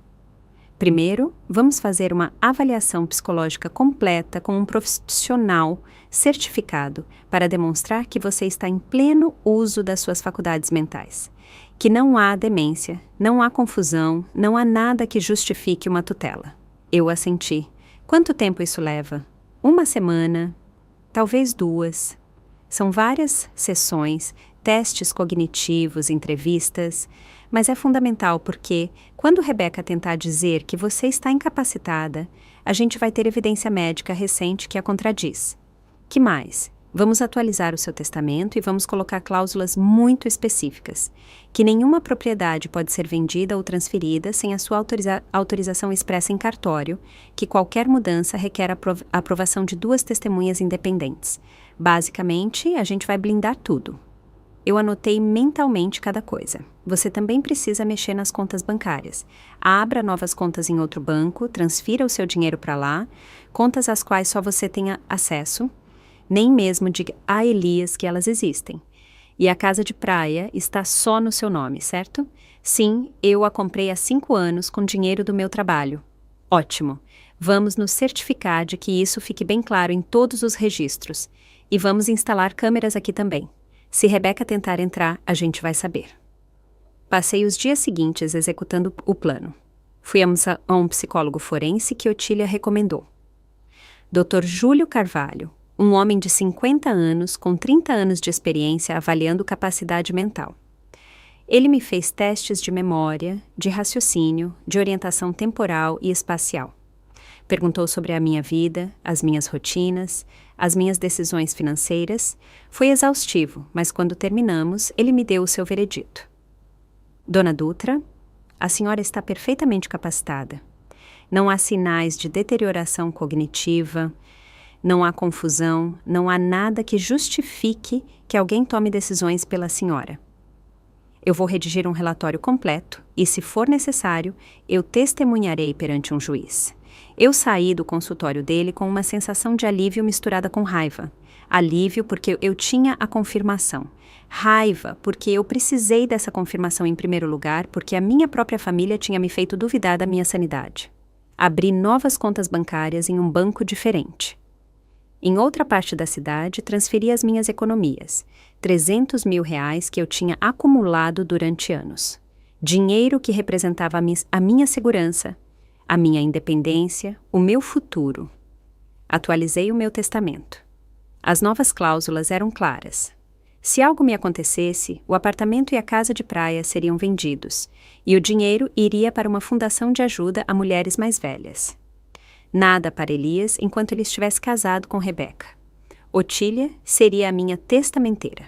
Primeiro, vamos fazer uma avaliação psicológica completa com um profissional certificado para demonstrar que você está em pleno uso das suas faculdades mentais. Que não há demência, não há confusão, não há nada que justifique uma tutela. Eu assenti. Quanto tempo isso leva? 1 semana? Talvez 2. São várias sessões, testes cognitivos, entrevistas, mas é fundamental porque, quando Rebeca tentar dizer que você está incapacitada, a gente vai ter evidência médica recente que a contradiz. Que mais? Vamos atualizar o seu testamento e vamos colocar cláusulas muito específicas, que nenhuma propriedade pode ser vendida ou transferida sem a sua autorização expressa em cartório, que qualquer mudança requer a aprovação de 2 testemunhas independentes. Basicamente, a gente vai blindar tudo. Eu anotei mentalmente cada coisa. Você também precisa mexer nas contas bancárias. Abra novas contas em outro banco, transfira o seu dinheiro para lá, contas às quais só você tenha acesso. Nem mesmo diga a Elias que elas existem. E a casa de praia está só no seu nome, certo? Sim, eu a comprei há 5 anos com dinheiro do meu trabalho. Ótimo. Vamos nos certificar de que isso fique bem claro em todos os registros. E vamos instalar câmeras aqui também. Se Rebeca tentar entrar, a gente vai saber. Passei os dias seguintes executando o plano. Fui a um psicólogo forense que Otília recomendou. Dr. Júlio Carvalho. Um homem de 50 anos, com 30 anos de experiência avaliando capacidade mental. Ele me fez testes de memória, de raciocínio, de orientação temporal e espacial. Perguntou sobre a minha vida, as minhas rotinas, as minhas decisões financeiras. Foi exaustivo, mas quando terminamos, ele me deu o seu veredito. Dona Dutra, a senhora está perfeitamente capacitada. Não há sinais de deterioração cognitiva, não há confusão, não há nada que justifique que alguém tome decisões pela senhora. Eu vou redigir um relatório completo e, se for necessário, eu testemunharei perante um juiz. Eu saí do consultório dele com uma sensação de alívio misturada com raiva. Alívio porque eu tinha a confirmação. Raiva porque eu precisei dessa confirmação em primeiro lugar porque a minha própria família tinha me feito duvidar da minha sanidade. Abri novas contas bancárias em um banco diferente. Em outra parte da cidade, transferi as minhas economias, R$300 mil que eu tinha acumulado durante anos. Dinheiro que representava a minha segurança, a minha independência, o meu futuro. Atualizei o meu testamento. As novas cláusulas eram claras. Se algo me acontecesse, o apartamento e a casa de praia seriam vendidos, e o dinheiro iria para uma fundação de ajuda a mulheres mais velhas. Nada para Elias enquanto ele estivesse casado com Rebeca. Otília seria a minha testamenteira.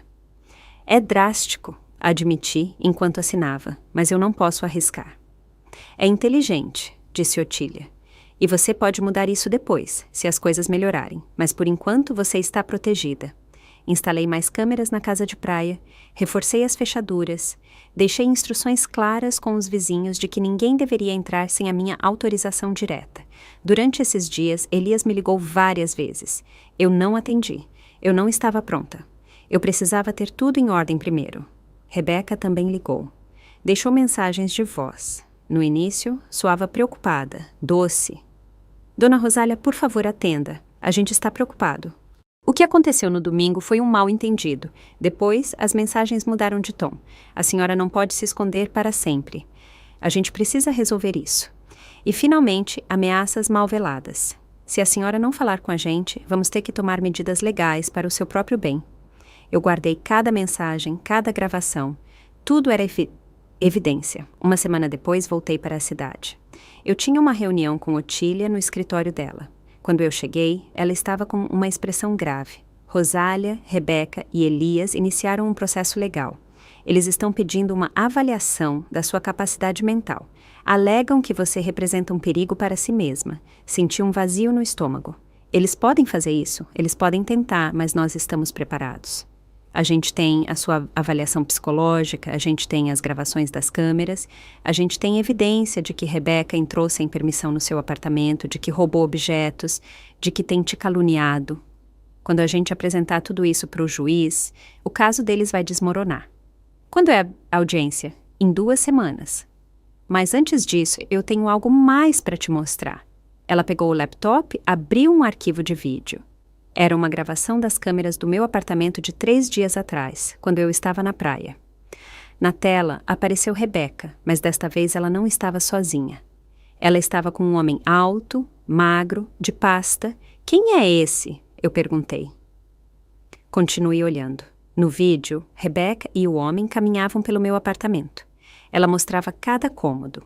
É drástico, admiti enquanto assinava, mas eu não posso arriscar. É inteligente, disse Otília. E você pode mudar isso depois, se as coisas melhorarem, mas por enquanto você está protegida. Instalei mais câmeras na casa de praia, reforcei as fechaduras, deixei instruções claras com os vizinhos de que ninguém deveria entrar sem a minha autorização direta. Durante esses dias, Elias me ligou várias vezes. Eu não atendi. Eu não estava pronta. Eu precisava ter tudo em ordem primeiro. Rebeca também ligou. Deixou mensagens de voz. No início, soava preocupada, doce. Dona Rosália, por favor, atenda. A gente está preocupado. O que aconteceu no domingo foi um mal-entendido. Depois, as mensagens mudaram de tom. A senhora não pode se esconder para sempre. A gente precisa resolver isso. E, finalmente, ameaças mal veladas. Se a senhora não falar com a gente, vamos ter que tomar medidas legais para o seu próprio bem. Eu guardei cada mensagem, cada gravação. Tudo era evidência. Uma semana depois, voltei para a cidade. Eu tinha uma reunião com Otília no escritório dela. Quando eu cheguei, ela estava com uma expressão grave. Rosália, Rebeca e Elias iniciaram um processo legal. Eles estão pedindo uma avaliação da sua capacidade mental. Alegam que você representa um perigo para si mesma. Sentiu um vazio no estômago. Eles podem fazer isso, eles podem tentar, mas nós estamos preparados. A gente tem a sua avaliação psicológica, a gente tem as gravações das câmeras, a gente tem evidência de que Rebeca entrou sem permissão no seu apartamento, de que roubou objetos, de que tem te caluniado. Quando a gente apresentar tudo isso para o juiz, o caso deles vai desmoronar. Quando é a audiência? Em 2 semanas. Mas antes disso, eu tenho algo mais para te mostrar. Ela pegou o laptop, abriu um arquivo de vídeo. Era uma gravação das câmeras do meu apartamento de 3 dias atrás, quando eu estava na praia. Na tela apareceu Rebeca, mas desta vez ela não estava sozinha. Ela estava com um homem alto, magro, de pasta. Quem é esse? Eu perguntei. Continuei olhando. No vídeo, Rebeca e o homem caminhavam pelo meu apartamento. Ela mostrava cada cômodo.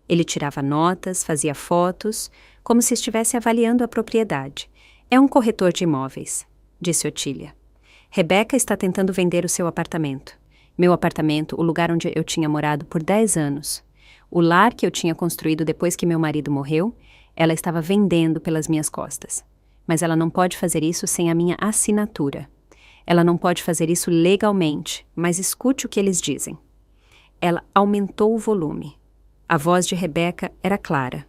Ele tirava notas, fazia fotos, como se estivesse avaliando a propriedade. É um corretor de imóveis, disse Otília. Rebeca está tentando vender o seu apartamento. Meu apartamento, o lugar onde eu tinha morado por 10 anos. O lar que eu tinha construído depois que meu marido morreu, ela estava vendendo pelas minhas costas. Mas ela não pode fazer isso sem a minha assinatura. Ela não pode fazer isso legalmente, mas escute o que eles dizem. Ela aumentou o volume. A voz de Rebeca era clara.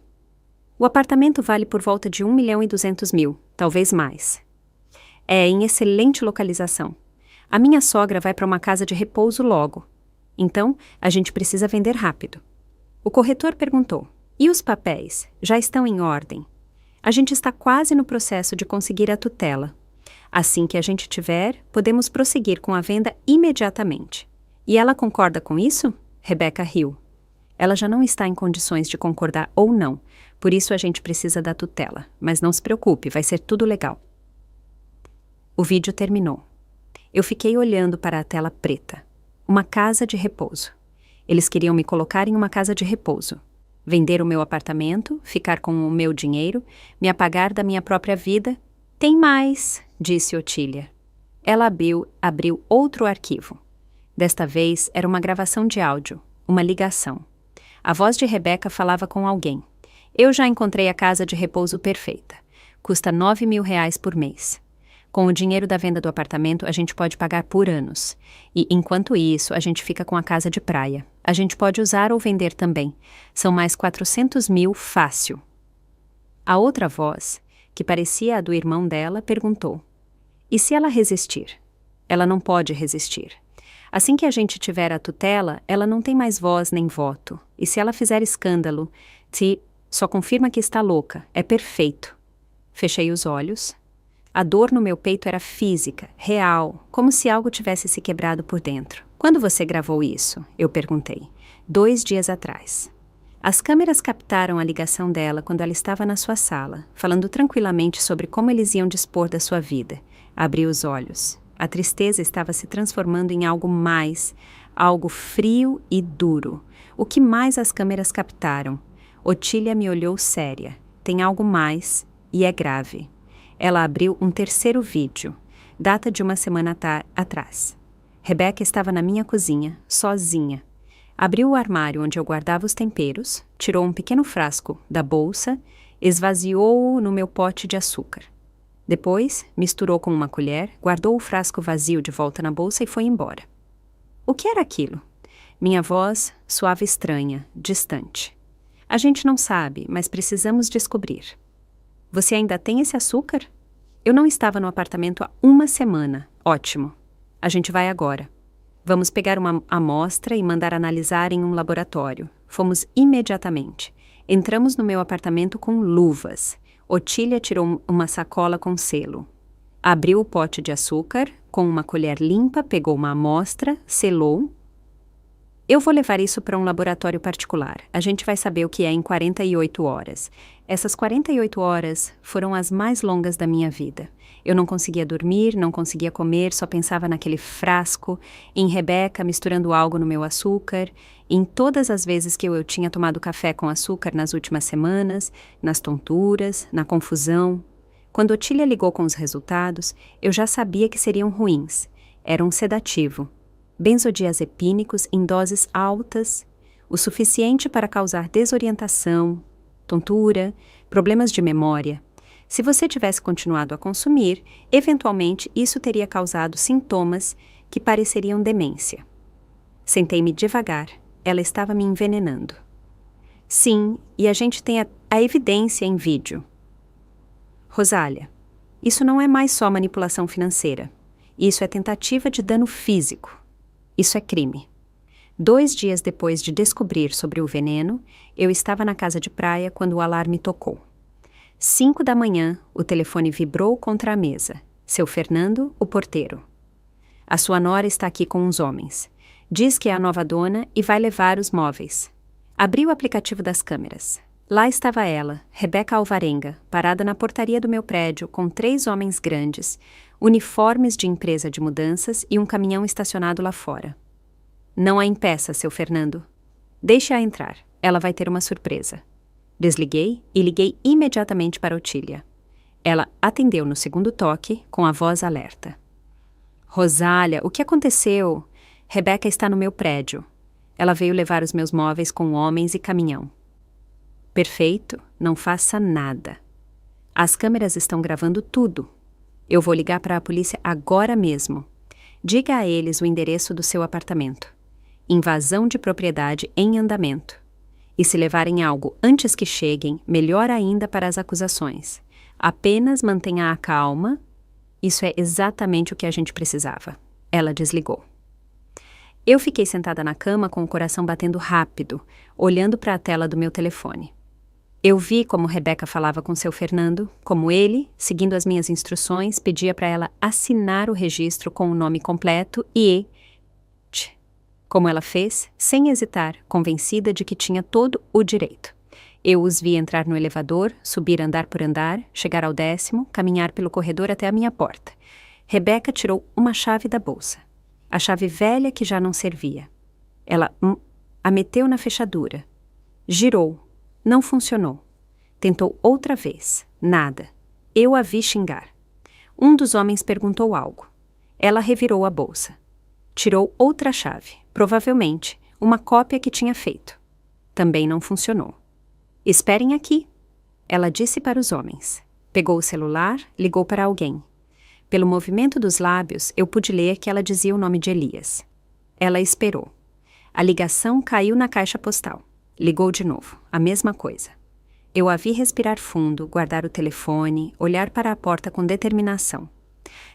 O apartamento vale por volta de 1.200.000, talvez mais. É em excelente localização. A minha sogra vai para uma casa de repouso logo. Então, a gente precisa vender rápido. O corretor perguntou, e os papéis? Já estão em ordem? A gente está quase no processo de conseguir a tutela. Assim que a gente tiver, podemos prosseguir com a venda imediatamente. E ela concorda com isso? Rebeca riu. Ela já não está em condições de concordar ou não, por isso a gente precisa da tutela. Mas não se preocupe, vai ser tudo legal. O vídeo terminou. Eu fiquei olhando para a tela preta. Uma casa de repouso. Eles queriam me colocar em uma casa de repouso. Vender o meu apartamento, ficar com o meu dinheiro, me apagar da minha própria vida. Tem mais, disse Otília. Ela abriu outro arquivo. Desta vez era uma gravação de áudio, uma ligação. A voz de Rebeca falava com alguém. Eu já encontrei a casa de repouso perfeita. Custa R$9.000 por mês. Com o dinheiro da venda do apartamento, a gente pode pagar por anos. E, enquanto isso, a gente fica com a casa de praia. A gente pode usar ou vender também. São mais 400.000 fácil. A outra voz, que parecia a do irmão dela, perguntou. E se ela resistir? Ela não pode resistir. Assim que a gente tiver a tutela, ela não tem mais voz nem voto. E se ela fizer escândalo, só confirma que está louca. É perfeito. Fechei os olhos. A dor no meu peito era física, real, como se algo tivesse se quebrado por dentro. Quando você gravou isso? Eu perguntei. 2 dias atrás. As câmeras captaram a ligação dela quando ela estava na sua sala, falando tranquilamente sobre como eles iam dispor da sua vida. Abri os olhos. A tristeza estava se transformando em algo mais, algo frio e duro. O que mais as câmeras captaram? Otília me olhou séria. Tem algo mais e é grave. Ela abriu um terceiro vídeo, data de uma semana atrás. Rebeca estava na minha cozinha, sozinha. Abriu o armário onde eu guardava os temperos, tirou um pequeno frasco da bolsa, esvaziou-o no meu pote de açúcar. Depois, misturou com uma colher, guardou o frasco vazio de volta na bolsa e foi embora. O que era aquilo? Minha voz soava estranha, distante. A gente não sabe, mas precisamos descobrir. Você ainda tem esse açúcar? Eu não estava no apartamento há 1 semana. Ótimo. A gente vai agora. Vamos pegar uma amostra e mandar analisar em um laboratório. Fomos imediatamente. Entramos no meu apartamento com luvas. Otília tirou uma sacola com selo. Abriu o pote de açúcar, com uma colher limpa, pegou uma amostra, selou. Eu vou levar isso para um laboratório particular. A gente vai saber o que é em 48 horas. Essas 48 horas foram as mais longas da minha vida. Eu não conseguia dormir, não conseguia comer, só pensava naquele frasco, em Rebeca misturando algo no meu açúcar, em todas as vezes que eu tinha tomado café com açúcar nas últimas semanas, nas tonturas, na confusão. Quando Otília ligou com os resultados, eu já sabia que seriam ruins. Era um sedativo. Benzodiazepínicos em doses altas, o suficiente para causar desorientação, tontura, problemas de memória. Se você tivesse continuado a consumir, eventualmente isso teria causado sintomas que pareceriam demência. Sentei-me devagar. Ela estava me envenenando. Sim, e a gente tem a evidência em vídeo. Rosália, isso não é mais só manipulação financeira. Isso é tentativa de dano físico. Isso é crime. 2 dias depois de descobrir sobre o veneno, eu estava na casa de praia quando o alarme tocou. 5 da manhã, o telefone vibrou contra a mesa. Seu Fernando, o porteiro. A sua nora está aqui com uns homens. Diz que é a nova dona e vai levar os móveis. Abri o aplicativo das câmeras. Lá estava ela, Rebeca Alvarenga, parada na portaria do meu prédio com 3 homens grandes, uniformes de empresa de mudanças e um caminhão estacionado lá fora. Não a impeça, seu Fernando. Deixe-a entrar. Ela vai ter uma surpresa. Desliguei e liguei imediatamente para Otília. Ela atendeu no segundo toque, com a voz alerta. Rosália, o que aconteceu? Rebeca está no meu prédio. Ela veio levar os meus móveis com homens e caminhão. Perfeito, não faça nada. As câmeras estão gravando tudo. Eu vou ligar para a polícia agora mesmo. Diga a eles o endereço do seu apartamento. Invasão de propriedade em andamento. E se levarem algo antes que cheguem, melhor ainda para as acusações. Apenas mantenha a calma. Isso é exatamente o que a gente precisava. Ela desligou. Eu fiquei sentada na cama com o coração batendo rápido, olhando para a tela do meu telefone. Eu vi como Rebeca falava com seu Fernando, como ele, seguindo as minhas instruções, pedia para ela assinar o registro com o nome completo e... Como ela fez, sem hesitar, convencida de que tinha todo o direito. Eu os vi entrar no elevador, subir andar por andar, chegar ao 10º, caminhar pelo corredor até a minha porta. Rebeca tirou uma chave da bolsa. A chave velha que já não servia. Ela a meteu na fechadura. Girou. Não funcionou. Tentou outra vez. Nada. Eu a vi xingar. Um dos homens perguntou algo. Ela revirou a bolsa. Tirou outra chave. Provavelmente, uma cópia que tinha feito. Também não funcionou. Esperem aqui. Ela disse para os homens. Pegou o celular, ligou para alguém. Pelo movimento dos lábios, eu pude ler que ela dizia o nome de Elias. Ela esperou. A ligação caiu na caixa postal. Ligou de novo. A mesma coisa. Eu a vi respirar fundo, guardar o telefone, olhar para a porta com determinação.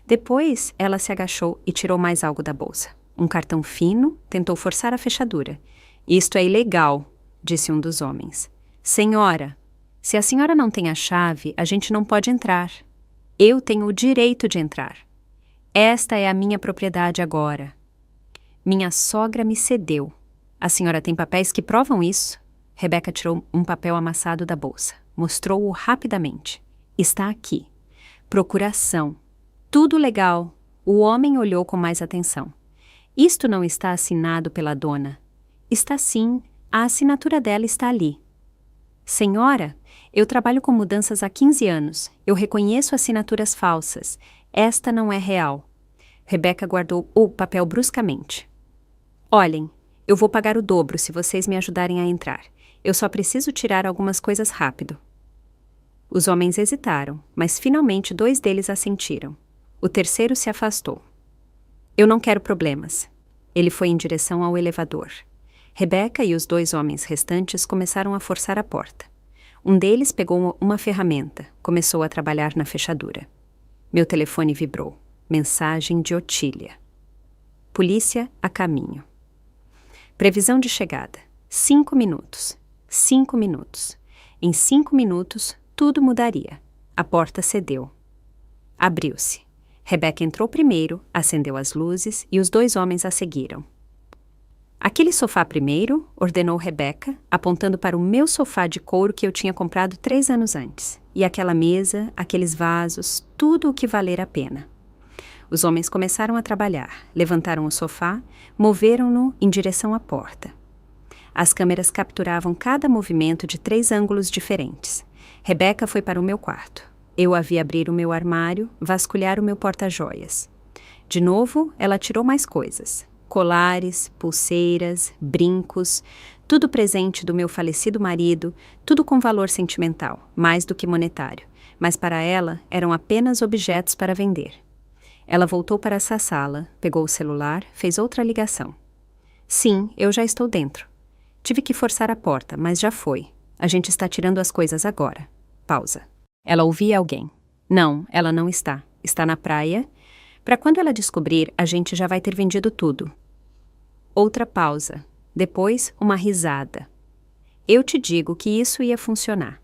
Depois, ela se agachou e tirou mais algo da bolsa. Um cartão fino, tentou forçar a fechadura. Isto é ilegal, disse um dos homens. Senhora, se a senhora não tem a chave, a gente não pode entrar. Eu tenho o direito de entrar. Esta é a minha propriedade agora. Minha sogra me cedeu. A senhora tem papéis que provam isso? Rebeca tirou um papel amassado da bolsa. Mostrou-o rapidamente. Está aqui. Procuração. Tudo legal. O homem olhou com mais atenção. Isto não está assinado pela dona. Está sim. A assinatura dela está ali. Senhora, eu trabalho com mudanças há 15 anos. Eu reconheço assinaturas falsas. Esta não é real. Rebeca guardou o papel bruscamente. Olhem, eu vou pagar o dobro se vocês me ajudarem a entrar. Eu só preciso tirar algumas coisas rápido. Os homens hesitaram, mas finalmente 2 deles assentiram. O terceiro se afastou. Eu não quero problemas. Ele foi em direção ao elevador. Rebeca e os 2 homens restantes começaram a forçar a porta. Um deles pegou uma ferramenta, começou a trabalhar na fechadura. Meu telefone vibrou. Mensagem de Otília. Polícia a caminho. Previsão de chegada. 5 minutos. 5 minutos. Em 5 minutos, tudo mudaria. A porta cedeu. Abriu-se. Rebeca entrou primeiro, acendeu as luzes e os 2 homens a seguiram. Aquele sofá primeiro, ordenou Rebeca, apontando para o meu sofá de couro que eu tinha comprado 3 anos antes. E aquela mesa, aqueles vasos, tudo o que valer a pena. Os homens começaram a trabalhar, levantaram o sofá, moveram-no em direção à porta. As câmeras capturavam cada movimento de 3 ângulos diferentes. Rebeca foi para o meu quarto. Eu a vi abrir o meu armário, vasculhar o meu porta-joias. De novo, ela tirou mais coisas. Colares, pulseiras, brincos, tudo presente do meu falecido marido, tudo com valor sentimental, mais do que monetário. Mas para ela, eram apenas objetos para vender. Ela voltou para essa sala, pegou o celular, fez outra ligação. Sim, eu já estou dentro. Tive que forçar a porta, mas já foi. A gente está tirando as coisas agora. Pausa. Ela ouvia alguém. Não, ela não está. Está na praia. Para quando ela descobrir, a gente já vai ter vendido tudo. Outra pausa. Depois, uma risada. Eu te digo que isso ia funcionar.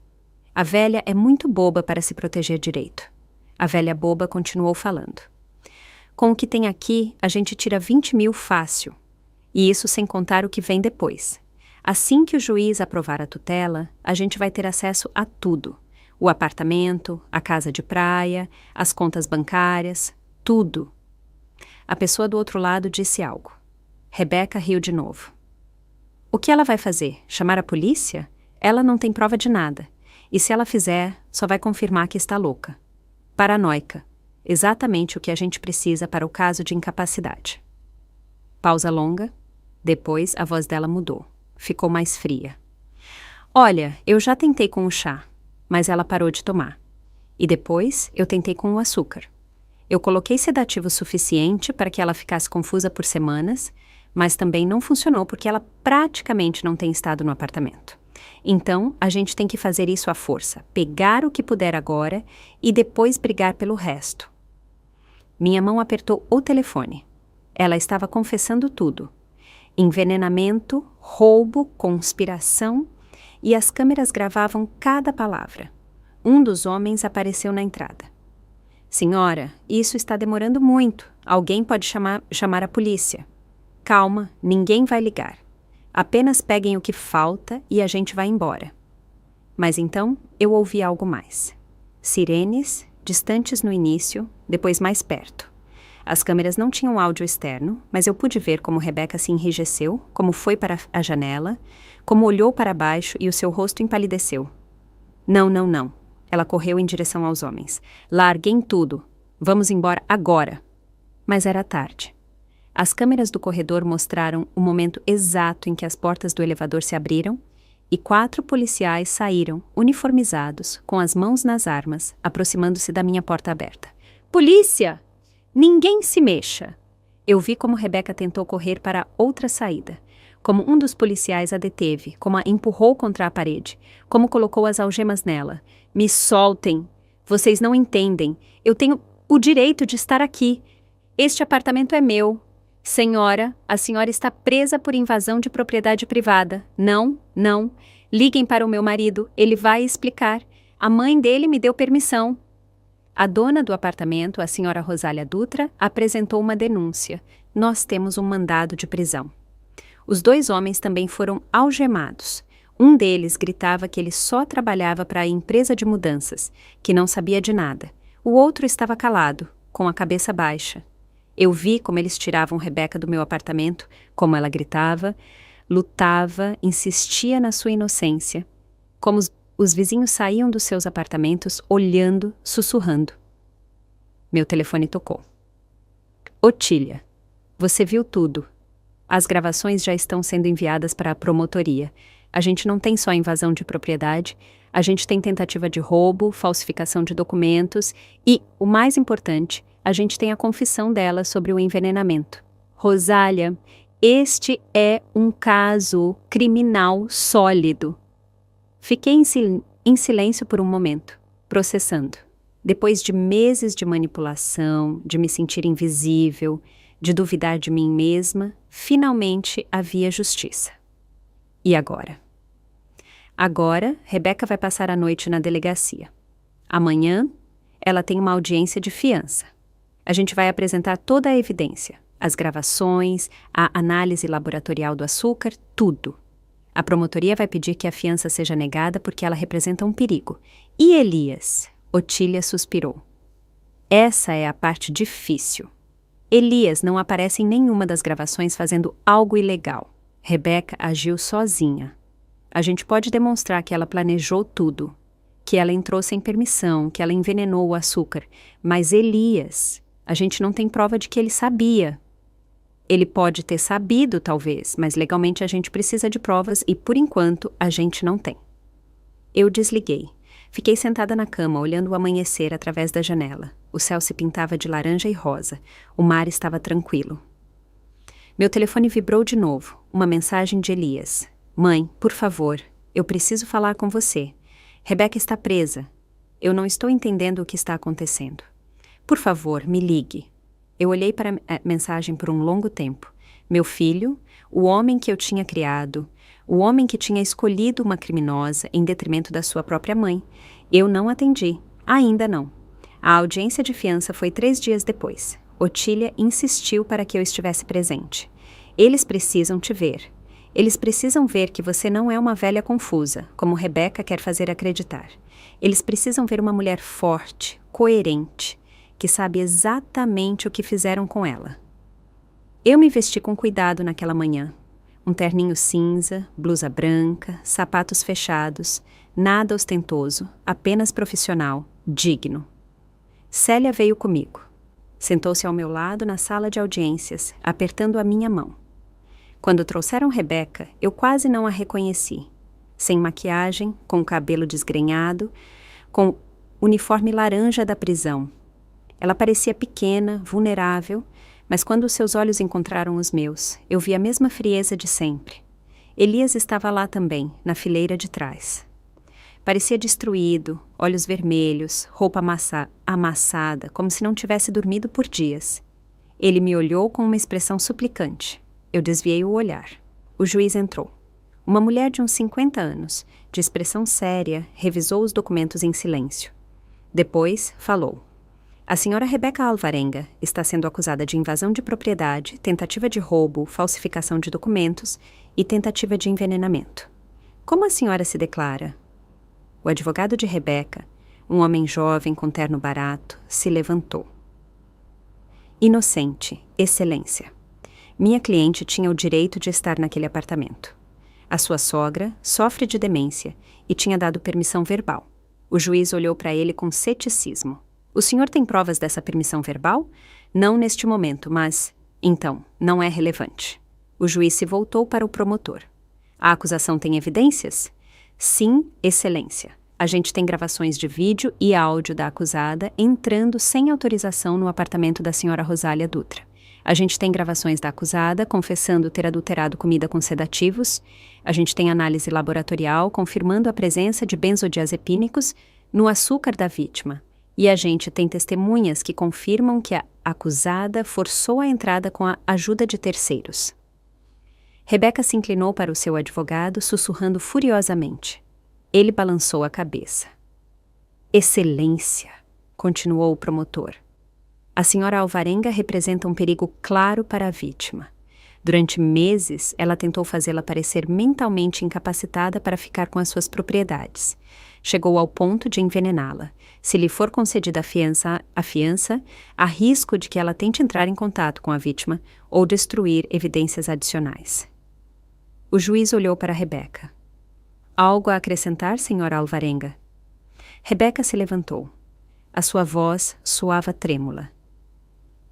A velha é muito boba para se proteger direito. A velha boba continuou falando. Com o que tem aqui, a gente tira 20 mil fácil. E isso sem contar o que vem depois. Assim que o juiz aprovar a tutela, a gente vai ter acesso a tudo. O apartamento, a casa de praia, as contas bancárias, tudo. A pessoa do outro lado disse algo. Rebeca riu de novo. O que ela vai fazer? Chamar a polícia? Ela não tem prova de nada. E se ela fizer, só vai confirmar que está louca. Paranoica. Exatamente o que a gente precisa para o caso de incapacidade. Pausa longa. Depois a voz dela mudou. Ficou mais fria. Olha, eu já tentei com o chá, mas ela parou de tomar. E depois eu tentei com o açúcar. Eu coloquei sedativo suficiente para que ela ficasse confusa por semanas, mas também não funcionou porque ela praticamente não tem estado no apartamento. Então, a gente tem que fazer isso à força, pegar o que puder agora e depois brigar pelo resto. Minha mão apertou o telefone. Ela estava confessando tudo. Envenenamento, roubo, conspiração, e as câmeras gravavam cada palavra. Um dos homens apareceu na entrada. Senhora, isso está demorando muito. Alguém pode chamar a polícia. Calma, ninguém vai ligar. Apenas peguem o que falta e a gente vai embora. Mas então eu ouvi algo mais. Sirenes, distantes no início, depois mais perto. As câmeras não tinham áudio externo, mas eu pude ver como Rebeca se enrijeceu, como foi para a janela, como olhou para baixo e o seu rosto empalideceu. Não, não, não. Ela correu em direção aos homens. Larguem tudo. Vamos embora agora. Mas era tarde. As câmeras do corredor mostraram o momento exato em que as portas do elevador se abriram e 4 policiais saíram, uniformizados, com as mãos nas armas, aproximando-se da minha porta aberta. Polícia! Ninguém se mexa! Eu vi como Rebeca tentou correr para outra saída, como um dos policiais a deteve, como a empurrou contra a parede, como colocou as algemas nela. Me soltem! Vocês não entendem. Eu tenho o direito de estar aqui. Este apartamento é meu. Senhora, a senhora está presa por invasão de propriedade privada. Não, não. Liguem para o meu marido, ele vai explicar. A mãe dele me deu permissão. A dona do apartamento, a senhora Rosália Dutra, apresentou uma denúncia. Nós temos um mandado de prisão. Os 2 homens também foram algemados. Um deles gritava que ele só trabalhava para a empresa de mudanças, que não sabia de nada. O outro estava calado, com a cabeça baixa. Eu vi como eles tiravam Rebeca do meu apartamento, como ela gritava, lutava, insistia na sua inocência, como os vizinhos saíam dos seus apartamentos olhando, sussurrando. Meu telefone tocou. Otília, você viu tudo. As gravações já estão sendo enviadas para a promotoria. A gente não tem só invasão de propriedade, a gente tem tentativa de roubo, falsificação de documentos e, o mais importante, a gente tem a confissão dela sobre o envenenamento. Rosália, este é um caso criminal sólido. Fiquei em silêncio por um momento, processando. Depois de meses de manipulação, de me sentir invisível, de duvidar de mim mesma, finalmente havia justiça. E agora? Agora, Rebeca vai passar a noite na delegacia. Amanhã, ela tem uma audiência de fiança. A gente vai apresentar toda a evidência, as gravações, a análise laboratorial do açúcar, tudo. A promotoria vai pedir que a fiança seja negada porque ela representa um perigo. E Elias? Otília suspirou. Essa é a parte difícil. Elias não aparece em nenhuma das gravações fazendo algo ilegal. Rebeca agiu sozinha. A gente pode demonstrar que ela planejou tudo, que ela entrou sem permissão, que ela envenenou o açúcar. Mas Elias, a gente não tem prova de que ele sabia. Ele pode ter sabido, talvez, mas legalmente a gente precisa de provas e, por enquanto, a gente não tem. Eu desliguei. Fiquei sentada na cama, olhando o amanhecer através da janela. O céu se pintava de laranja e rosa. O mar estava tranquilo. Meu telefone vibrou de novo. Uma mensagem de Elias. Mãe, por favor, eu preciso falar com você. Rebeca está presa. Eu não estou entendendo o que está acontecendo. Por favor, me ligue. Eu olhei para a mensagem por um longo tempo. Meu filho, o homem que eu tinha criado, o homem que tinha escolhido uma criminosa em detrimento da sua própria mãe. Eu não atendi. Ainda não. A audiência de fiança foi 3 dias depois. Otília insistiu para que eu estivesse presente. Eles precisam te ver. Eles precisam ver que você não é uma velha confusa, como Rebeca quer fazer acreditar. Eles precisam ver uma mulher forte, coerente, que sabe exatamente o que fizeram com ela. Eu me vesti com cuidado naquela manhã. Um terninho cinza, blusa branca, sapatos fechados, nada ostentoso, apenas profissional, digno. Célia veio comigo. Sentou-se ao meu lado na sala de audiências, apertando a minha mão. Quando trouxeram Rebeca, eu quase não a reconheci. Sem maquiagem, com o cabelo desgrenhado, com o uniforme laranja da prisão. Ela parecia pequena, vulnerável, mas quando seus olhos encontraram os meus, eu vi a mesma frieza de sempre. Elias estava lá também, na fileira de trás. Parecia destruído, olhos vermelhos, roupa amassada, como se não tivesse dormido por dias. Ele me olhou com uma expressão suplicante. Eu desviei o olhar. O juiz entrou. Uma mulher de uns 50 anos, de expressão séria, revisou os documentos em silêncio. Depois, falou. A senhora Rebeca Alvarenga está sendo acusada de invasão de propriedade, tentativa de roubo, falsificação de documentos e tentativa de envenenamento. Como a senhora se declara? O advogado de Rebeca, um homem jovem com terno barato, se levantou. Inocente, excelência. Minha cliente tinha o direito de estar naquele apartamento. A sua sogra sofre de demência e tinha dado permissão verbal. O juiz olhou para ele com ceticismo. O senhor tem provas dessa permissão verbal? Não neste momento, mas... Então, não é relevante. O juiz se voltou para o promotor. A acusação tem evidências? Sim, excelência. A gente tem gravações de vídeo e áudio da acusada entrando sem autorização no apartamento da senhora Rosália Dutra. A gente tem gravações da acusada confessando ter adulterado comida com sedativos. A gente tem análise laboratorial confirmando a presença de benzodiazepínicos no açúcar da vítima. E a gente tem testemunhas que confirmam que a acusada forçou a entrada com a ajuda de terceiros. Rebeca se inclinou para o seu advogado, sussurrando furiosamente. Ele balançou a cabeça. Excelência, continuou o promotor. A senhora Alvarenga representa um perigo claro para a vítima. Durante meses, ela tentou fazê-la parecer mentalmente incapacitada para ficar com as suas propriedades. Chegou ao ponto de envenená-la. Se lhe for concedida a fiança, há risco de que ela tente entrar em contato com a vítima ou destruir evidências adicionais. O juiz olhou para Rebeca. Algo a acrescentar, senhora Alvarenga? Rebeca se levantou. A sua voz soava trêmula.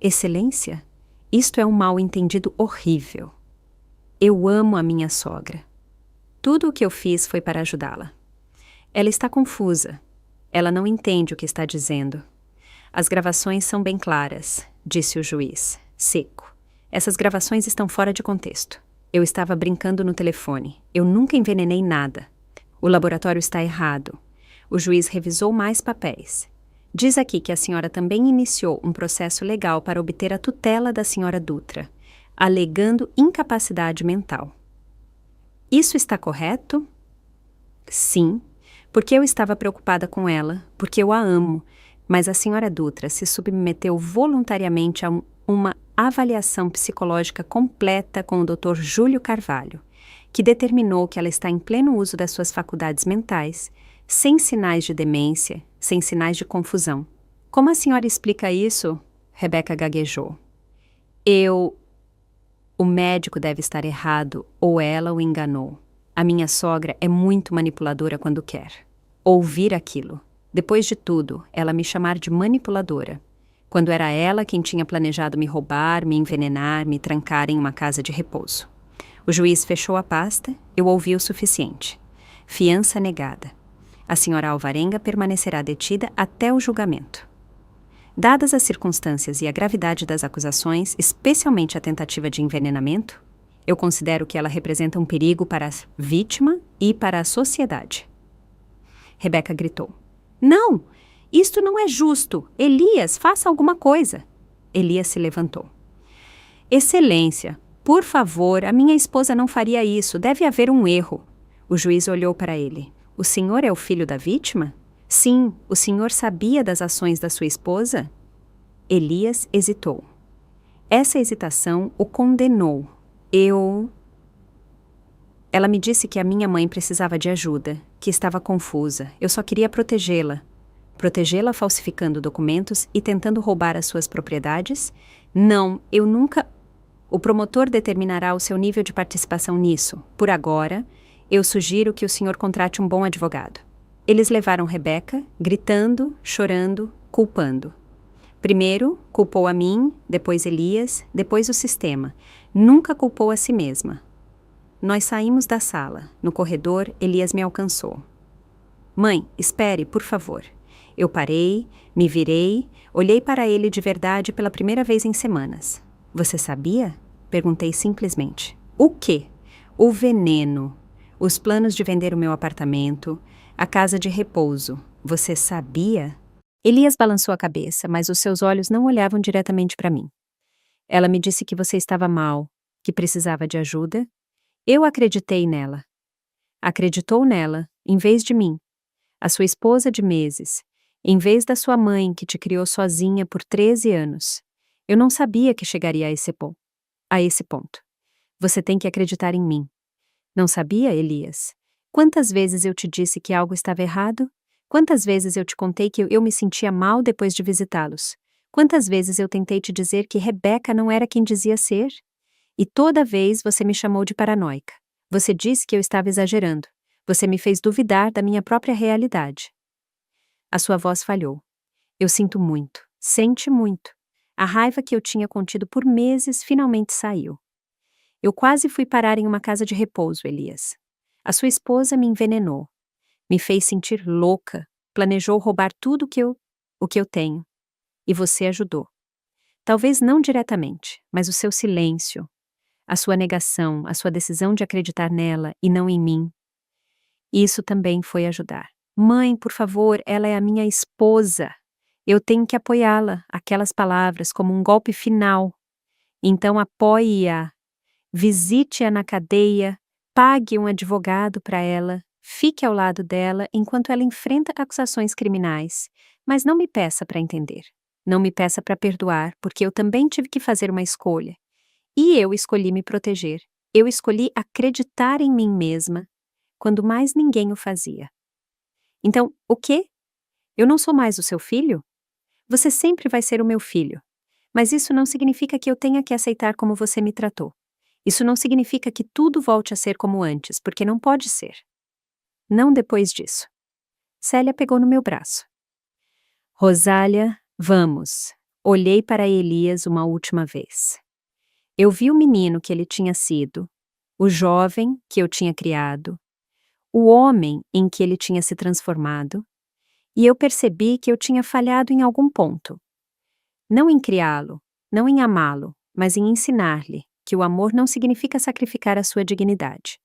Excelência, isto é um mal-entendido horrível. Eu amo a minha sogra. Tudo o que eu fiz foi para ajudá-la. Ela está confusa. Ela não entende o que está dizendo. As gravações são bem claras, disse o juiz, seco. Essas gravações estão fora de contexto. Eu estava brincando no telefone. Eu nunca envenenei nada. O laboratório está errado. O juiz revisou mais papéis. Diz aqui que a senhora também iniciou um processo legal para obter a tutela da senhora Dutra, alegando incapacidade mental. Isso está correto? Sim, porque eu estava preocupada com ela, porque eu a amo, Mas a senhora Dutra se submeteu voluntariamente a uma avaliação psicológica completa com o Dr. Júlio Carvalho, que determinou que ela está em pleno uso das suas faculdades mentais, sem sinais de demência, sem sinais de confusão. Como a senhora explica isso? Rebeca gaguejou. O médico deve estar errado, ou ela o enganou. A minha sogra é muito manipuladora quando quer. Ouvir aquilo. Depois de tudo, ela me chamar de manipuladora. Quando era ela quem tinha planejado me roubar, me envenenar, me trancar em uma casa de repouso. O juiz fechou a pasta, eu ouvi o suficiente. Fiança negada. A senhora Alvarenga permanecerá detida até o julgamento. Dadas as circunstâncias e a gravidade das acusações, especialmente a tentativa de envenenamento, eu considero que ela representa um perigo para a vítima e para a sociedade. Rebeca gritou. Não! Isto não é justo! Elias, faça alguma coisa! Elias se levantou. Excelência, por favor, a minha esposa não faria isso. Deve haver um erro. O juiz olhou para ele. O senhor é o filho da vítima? Sim, o senhor sabia das ações da sua esposa? Elias hesitou. Essa hesitação o condenou. Ela me disse que a minha mãe precisava de ajuda, que estava confusa. Eu só queria protegê-la. Protegê-la falsificando documentos e tentando roubar as suas propriedades? Não, eu nunca... O promotor determinará o seu nível de participação nisso. Por agora, eu sugiro que o senhor contrate um bom advogado. Eles levaram Rebeca, gritando, chorando, culpando. Primeiro, culpou a mim, depois Elias, depois o sistema. Nunca culpou a si mesma. Nós saímos da sala. No corredor, Elias me alcançou. Mãe, espere, por favor. Eu parei, me virei, olhei para ele de verdade pela primeira vez em semanas. Você sabia? Perguntei simplesmente. O quê? O veneno. Os planos de vender o meu apartamento, a casa de repouso. Você sabia? Elias balançou a cabeça, mas os seus olhos não olhavam diretamente para mim. Ela me disse que você estava mal, que precisava de ajuda. Eu acreditei nela. Acreditou nela, em vez de mim. A sua esposa de meses, em vez da sua mãe que te criou sozinha por 13 anos. Eu não sabia que chegaria a esse ponto. Você tem que acreditar em mim. Não sabia, Elias? Quantas vezes eu te disse que algo estava errado? Quantas vezes eu te contei que eu me sentia mal depois de visitá-los? Quantas vezes eu tentei te dizer que Rebeca não era quem dizia ser? E toda vez você me chamou de paranoica. Você disse que eu estava exagerando. Você me fez duvidar da minha própria realidade. A sua voz falhou. Eu sinto muito. Sente muito. A raiva que eu tinha contido por meses finalmente saiu. Eu quase fui parar em uma casa de repouso, Elias. A sua esposa me envenenou. Me fez sentir louca. Planejou roubar tudo o que eu tenho. E você ajudou. Talvez não diretamente, mas o seu silêncio, a sua negação, a sua decisão de acreditar nela e não em mim. Isso também foi ajudar. Mãe, por favor, ela é a minha esposa. Eu tenho que apoiá-la, aquelas palavras, como um golpe final. Então apoie-a. Visite-a na cadeia, pague um advogado para ela, fique ao lado dela enquanto ela enfrenta acusações criminais, mas não me peça para entender. Não me peça para perdoar, porque eu também tive que fazer uma escolha. E eu escolhi me proteger. Eu escolhi acreditar em mim mesma, quando mais ninguém o fazia. Então, o quê? Eu não sou mais o seu filho? Você sempre vai ser o meu filho. Mas isso não significa que eu tenha que aceitar como você me tratou. Isso não significa que tudo volte a ser como antes, porque não pode ser. Não depois disso. Célia pegou no meu braço. Rosália, vamos. Olhei para Elias uma última vez. Eu vi o menino que ele tinha sido, o jovem que eu tinha criado, o homem em que ele tinha se transformado, e eu percebi que eu tinha falhado em algum ponto. Não em criá-lo, não em amá-lo, mas em ensinar-lhe que o amor não significa sacrificar a sua dignidade,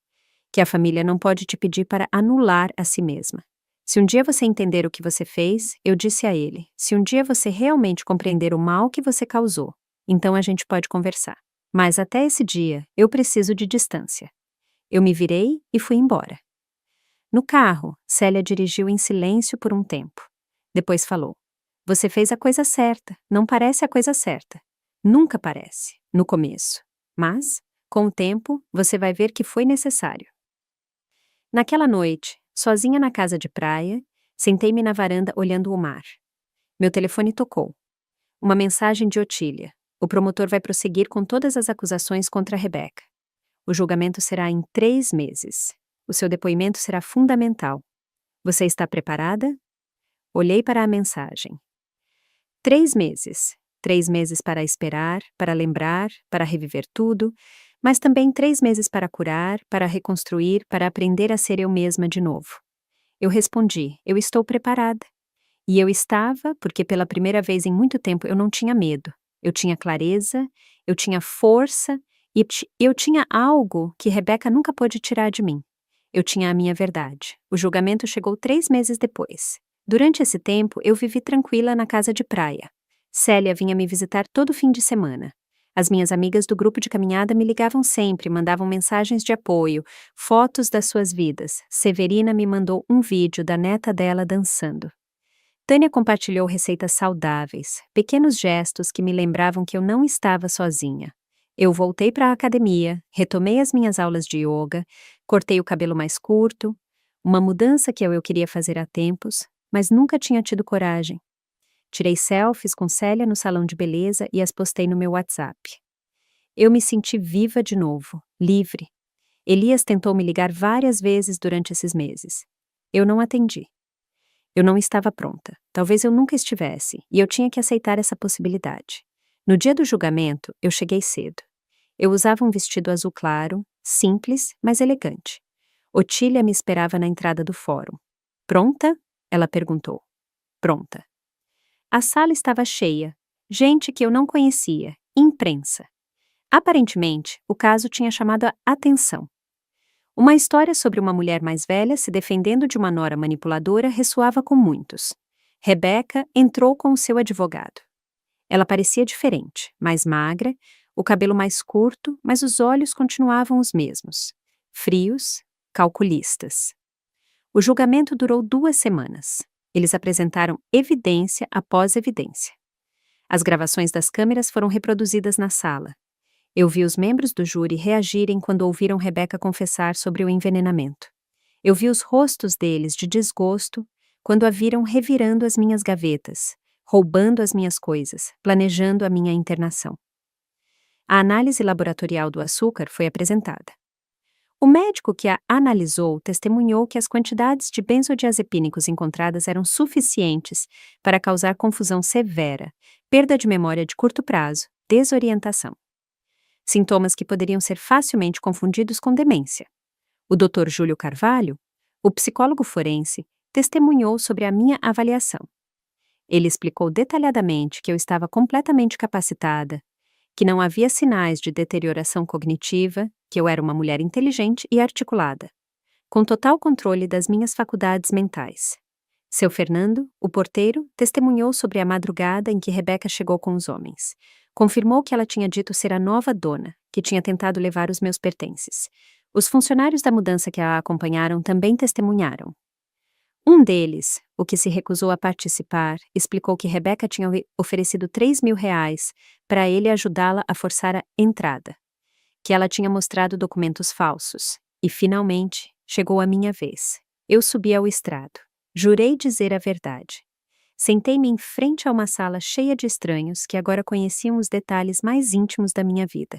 que a família não pode te pedir para anular a si mesma. Se um dia você entender o que você fez, eu disse a ele, se um dia você realmente compreender o mal que você causou, então a gente pode conversar. Mas até esse dia, eu preciso de distância. Eu me virei e fui embora. No carro, Célia dirigiu em silêncio por um tempo. Depois falou, Você fez a coisa certa. Não parece a coisa certa. Nunca parece, no começo. Mas, com o tempo, você vai ver que foi necessário. Naquela noite, sozinha na casa de praia, sentei-me na varanda olhando o mar. Meu telefone tocou. Uma mensagem de Otília. O promotor vai prosseguir com todas as acusações contra Rebeca. O julgamento será em 3 meses. O seu depoimento será fundamental. Você está preparada? Olhei para a mensagem. 3 meses. 3 meses para esperar, para lembrar, para reviver tudo, mas também 3 meses para curar, para reconstruir, para aprender a ser eu mesma de novo. Eu respondi, eu estou preparada. E eu estava, porque pela primeira vez em muito tempo eu não tinha medo. Eu tinha clareza, eu tinha força e eu tinha algo que Rebeca nunca pôde tirar de mim. Eu tinha a minha verdade. O julgamento chegou 3 meses depois. Durante esse tempo, eu vivi tranquila na casa de praia. Célia vinha me visitar todo fim de semana. As minhas amigas do grupo de caminhada me ligavam sempre, mandavam mensagens de apoio, fotos das suas vidas. Severina me mandou um vídeo da neta dela dançando. Tânia compartilhou receitas saudáveis, pequenos gestos que me lembravam que eu não estava sozinha. Eu voltei para a academia, retomei as minhas aulas de yoga, cortei o cabelo mais curto, uma mudança que eu queria fazer há tempos, mas nunca tinha tido coragem. Tirei selfies com Célia no salão de beleza e as postei no meu WhatsApp. Eu me senti viva de novo, livre. Elias tentou me ligar várias vezes durante esses meses. Eu não atendi. Eu não estava pronta. Talvez eu nunca estivesse, e eu tinha que aceitar essa possibilidade. No dia do julgamento, eu cheguei cedo. Eu usava um vestido azul claro, simples, mas elegante. Otília me esperava na entrada do fórum. Pronta? Ela perguntou. Pronta. A sala estava cheia. Gente que eu não conhecia. Imprensa. Aparentemente, o caso tinha chamado a atenção. Uma história sobre uma mulher mais velha se defendendo de uma nora manipuladora ressoava com muitos. Rebeca entrou com o seu advogado. Ela parecia diferente, mais magra, o cabelo mais curto, mas os olhos continuavam os mesmos. Frios, calculistas. O julgamento durou 2 semanas. Eles apresentaram evidência após evidência. As gravações das câmeras foram reproduzidas na sala. Eu vi os membros do júri reagirem quando ouviram Rebeca confessar sobre o envenenamento. Eu vi os rostos deles de desgosto quando a viram revirando as minhas gavetas, roubando as minhas coisas, planejando a minha internação. A análise laboratorial do açúcar foi apresentada. O médico que a analisou testemunhou que as quantidades de benzodiazepínicos encontradas eram suficientes para causar confusão severa, perda de memória de curto prazo, desorientação. Sintomas que poderiam ser facilmente confundidos com demência. O Dr. Júlio Carvalho, o psicólogo forense, testemunhou sobre a minha avaliação. Ele explicou detalhadamente que eu estava completamente capacitada, que não havia sinais de deterioração cognitiva, que eu era uma mulher inteligente e articulada, com total controle das minhas faculdades mentais. Seu Fernando, o porteiro, testemunhou sobre a madrugada em que Rebeca chegou com os homens. Confirmou que ela tinha dito ser a nova dona, que tinha tentado levar os meus pertences. Os funcionários da mudança que a acompanharam também testemunharam. Um deles, o que se recusou a participar, explicou que Rebeca tinha oferecido R$3.000 para ele ajudá-la a forçar a entrada, que ela tinha mostrado documentos falsos. E, finalmente, chegou a minha vez. Eu subi ao estrado. Jurei dizer a verdade. Sentei-me em frente a uma sala cheia de estranhos que agora conheciam os detalhes mais íntimos da minha vida.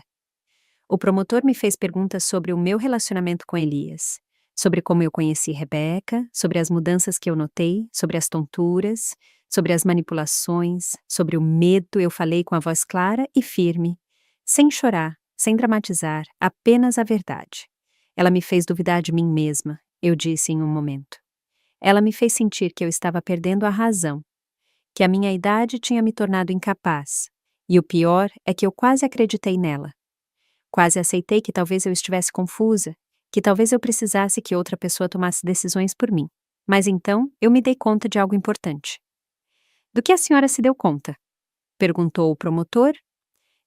O promotor me fez perguntas sobre o meu relacionamento com Elias, sobre como eu conheci Rebeca, sobre as mudanças que eu notei, sobre as tonturas, sobre as manipulações, sobre o medo. Eu falei com a voz clara e firme, sem chorar, sem dramatizar, apenas a verdade. Ela me fez duvidar de mim mesma, eu disse em um momento. Ela me fez sentir que eu estava perdendo a razão, que a minha idade tinha me tornado incapaz, e o pior é que eu quase acreditei nela. Quase aceitei que talvez eu estivesse confusa, que talvez eu precisasse que outra pessoa tomasse decisões por mim. Mas então eu me dei conta de algo importante. Do que a senhora se deu conta? Perguntou o promotor.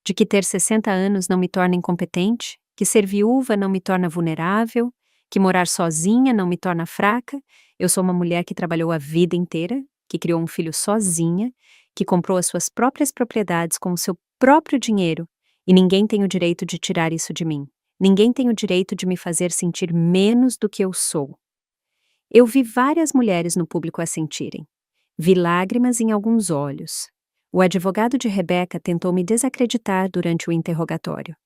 De que ter 60 anos não me torna incompetente, que ser viúva não me torna vulnerável, que morar sozinha não me torna fraca, eu sou uma mulher que trabalhou a vida inteira, que criou um filho sozinha, que comprou as suas próprias propriedades com o seu próprio dinheiro, e ninguém tem o direito de tirar isso de mim. Ninguém tem o direito de me fazer sentir menos do que eu sou. Eu vi várias mulheres no público assentirem. Vi lágrimas em alguns olhos. O advogado de Rebecca tentou me desacreditar durante o interrogatório.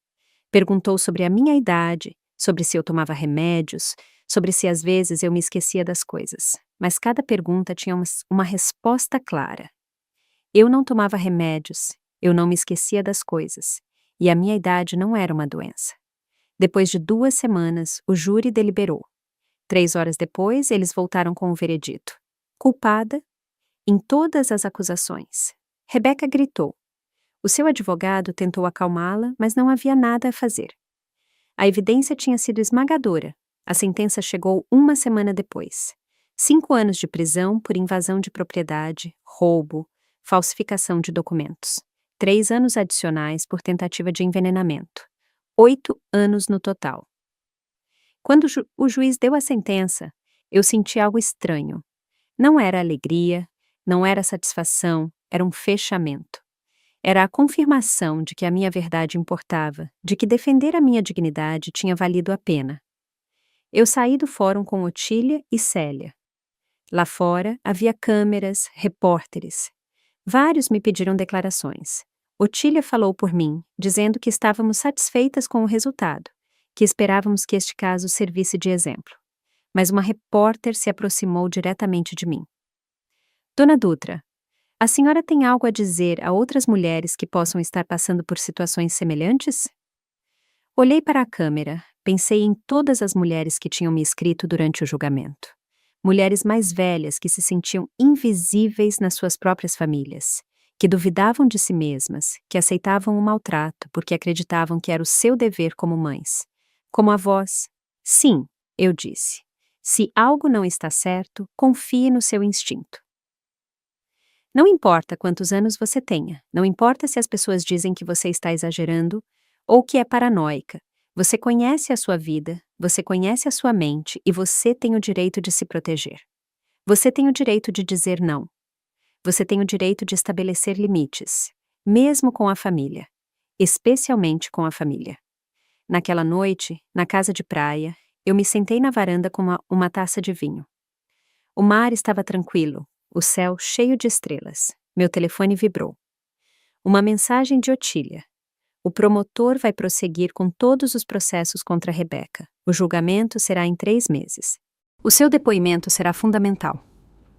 Perguntou sobre a minha idade, sobre se eu tomava remédios, sobre se às vezes eu me esquecia das coisas. Mas cada pergunta tinha uma resposta clara. Eu não tomava remédios, eu não me esquecia das coisas, e a minha idade não era uma doença. Depois de 2 semanas, o júri deliberou. 3 horas depois, eles voltaram com o veredito. Culpada em todas as acusações. Rebecca gritou. O seu advogado tentou acalmá-la, mas não havia nada a fazer. A evidência tinha sido esmagadora. A sentença chegou 1 semana depois. 5 anos de prisão por invasão de propriedade, roubo, falsificação de documentos. 3 anos adicionais por tentativa de envenenamento. 8 anos no total. Quando o juiz deu a sentença, eu senti algo estranho. Não era alegria, não era satisfação, era um fechamento. Era a confirmação de que a minha verdade importava, de que defender a minha dignidade tinha valido a pena. Eu saí do fórum com Otília e Célia. Lá fora havia câmeras, repórteres. Vários me pediram declarações. Otília falou por mim, dizendo que estávamos satisfeitas com o resultado, que esperávamos que este caso servisse de exemplo. Mas uma repórter se aproximou diretamente de mim. Dona Dutra, a senhora tem algo a dizer a outras mulheres que possam estar passando por situações semelhantes? Olhei para a câmera, pensei em todas as mulheres que tinham me escrito durante o julgamento. Mulheres mais velhas que se sentiam invisíveis nas suas próprias famílias, que duvidavam de si mesmas, que aceitavam o maltrato porque acreditavam que era o seu dever como mães. Como avós. Sim, eu disse. Se algo não está certo, confie no seu instinto. Não importa quantos anos você tenha, não importa se as pessoas dizem que você está exagerando ou que é paranoica. Você conhece a sua vida, você conhece a sua mente e você tem o direito de se proteger. Você tem o direito de dizer não. Você tem o direito de estabelecer limites, mesmo com a família, especialmente com a família. Naquela noite, na casa de praia, eu me sentei na varanda com uma taça de vinho. O mar estava tranquilo, o céu cheio de estrelas. Meu telefone vibrou. Uma mensagem de Otília. O promotor vai prosseguir com todos os processos contra Rebecca. O julgamento será em 3 meses. O seu depoimento será fundamental.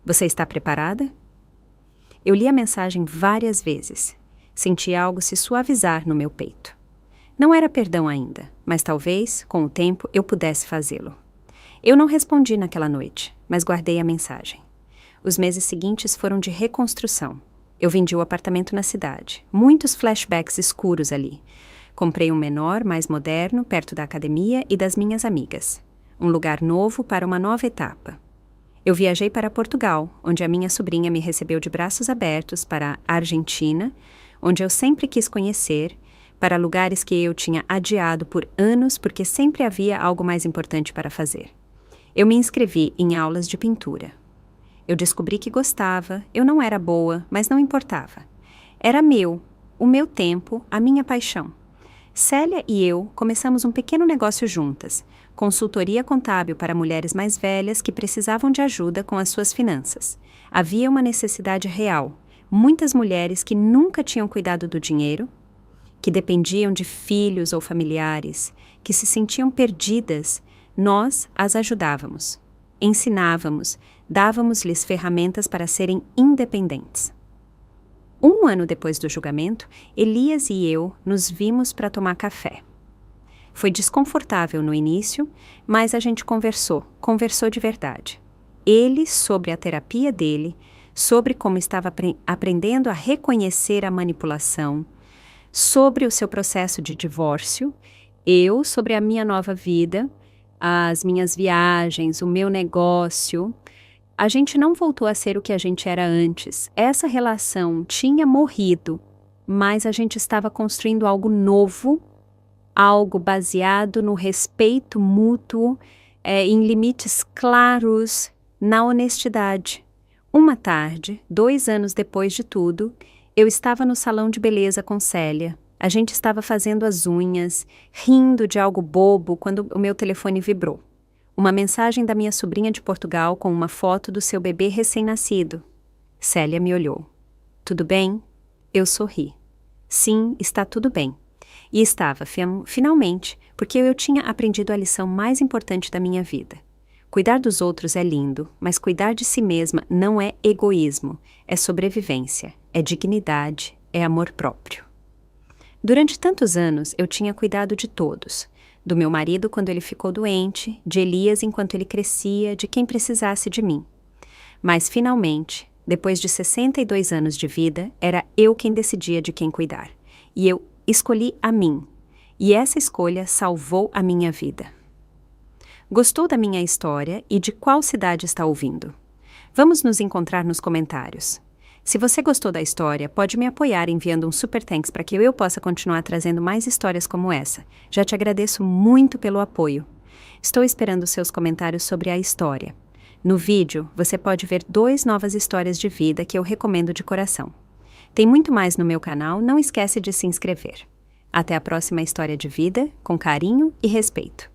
Você está preparada? Eu li a mensagem várias vezes. Senti algo se suavizar no meu peito. Não era perdão ainda, mas talvez, com o tempo, eu pudesse fazê-lo. Eu não respondi naquela noite, mas guardei a mensagem. Os meses seguintes foram de reconstrução. Eu vendi o apartamento na cidade. Muitos flashbacks escuros ali. Comprei um menor, mais moderno, perto da academia e das minhas amigas. Um lugar novo para uma nova etapa. Eu viajei para Portugal, onde a minha sobrinha me recebeu de braços abertos, para a Argentina, onde eu sempre quis conhecer, para lugares que eu tinha adiado por anos porque sempre havia algo mais importante para fazer. Eu me inscrevi em aulas de pintura. Eu descobri que gostava, eu não era boa, mas não importava. Era meu, o meu tempo, a minha paixão. Célia e eu começamos um pequeno negócio juntas, consultoria contábil para mulheres mais velhas que precisavam de ajuda com as suas finanças. Havia uma necessidade real, muitas mulheres que nunca tinham cuidado do dinheiro, que dependiam de filhos ou familiares, que se sentiam perdidas, nós as ajudávamos. Ensinávamos, dávamos-lhes ferramentas para serem independentes. 1 ano depois do julgamento, Elias e eu nos vimos para tomar café. Foi desconfortável no início, mas a gente conversou de verdade. Ele sobre a terapia dele, sobre como estava aprendendo a reconhecer a manipulação, sobre o seu processo de divórcio, eu sobre a minha nova vida, as minhas viagens, o meu negócio. A gente não voltou a ser o que a gente era antes. Essa relação tinha morrido, mas a gente estava construindo algo novo, algo baseado no respeito mútuo, em limites claros, na honestidade. Uma tarde, 2 anos depois de tudo, eu estava no salão de beleza com Célia. A gente estava fazendo as unhas, rindo de algo bobo quando o meu telefone vibrou. Uma mensagem da minha sobrinha de Portugal com uma foto do seu bebê recém-nascido. Célia me olhou. Tudo bem? Eu sorri. Sim, está tudo bem. E estava, finalmente, porque eu tinha aprendido a lição mais importante da minha vida. Cuidar dos outros é lindo, mas cuidar de si mesma não é egoísmo, é sobrevivência, é dignidade, é amor próprio. Durante tantos anos, eu tinha cuidado de todos. Do meu marido quando ele ficou doente, de Elias enquanto ele crescia, de quem precisasse de mim. Mas, finalmente, depois de 62 anos de vida, era eu quem decidia de quem cuidar. E eu escolhi a mim. E essa escolha salvou a minha vida. Gostou da minha história e de qual cidade está ouvindo? Vamos nos encontrar nos comentários. Se você gostou da história, pode me apoiar enviando um super thanks para que eu possa continuar trazendo mais histórias como essa. Já te agradeço muito pelo apoio. Estou esperando seus comentários sobre a história. No vídeo, você pode ver 2 novas histórias de vida que eu recomendo de coração. Tem muito mais no meu canal, não esquece de se inscrever. Até a próxima história de vida, com carinho e respeito.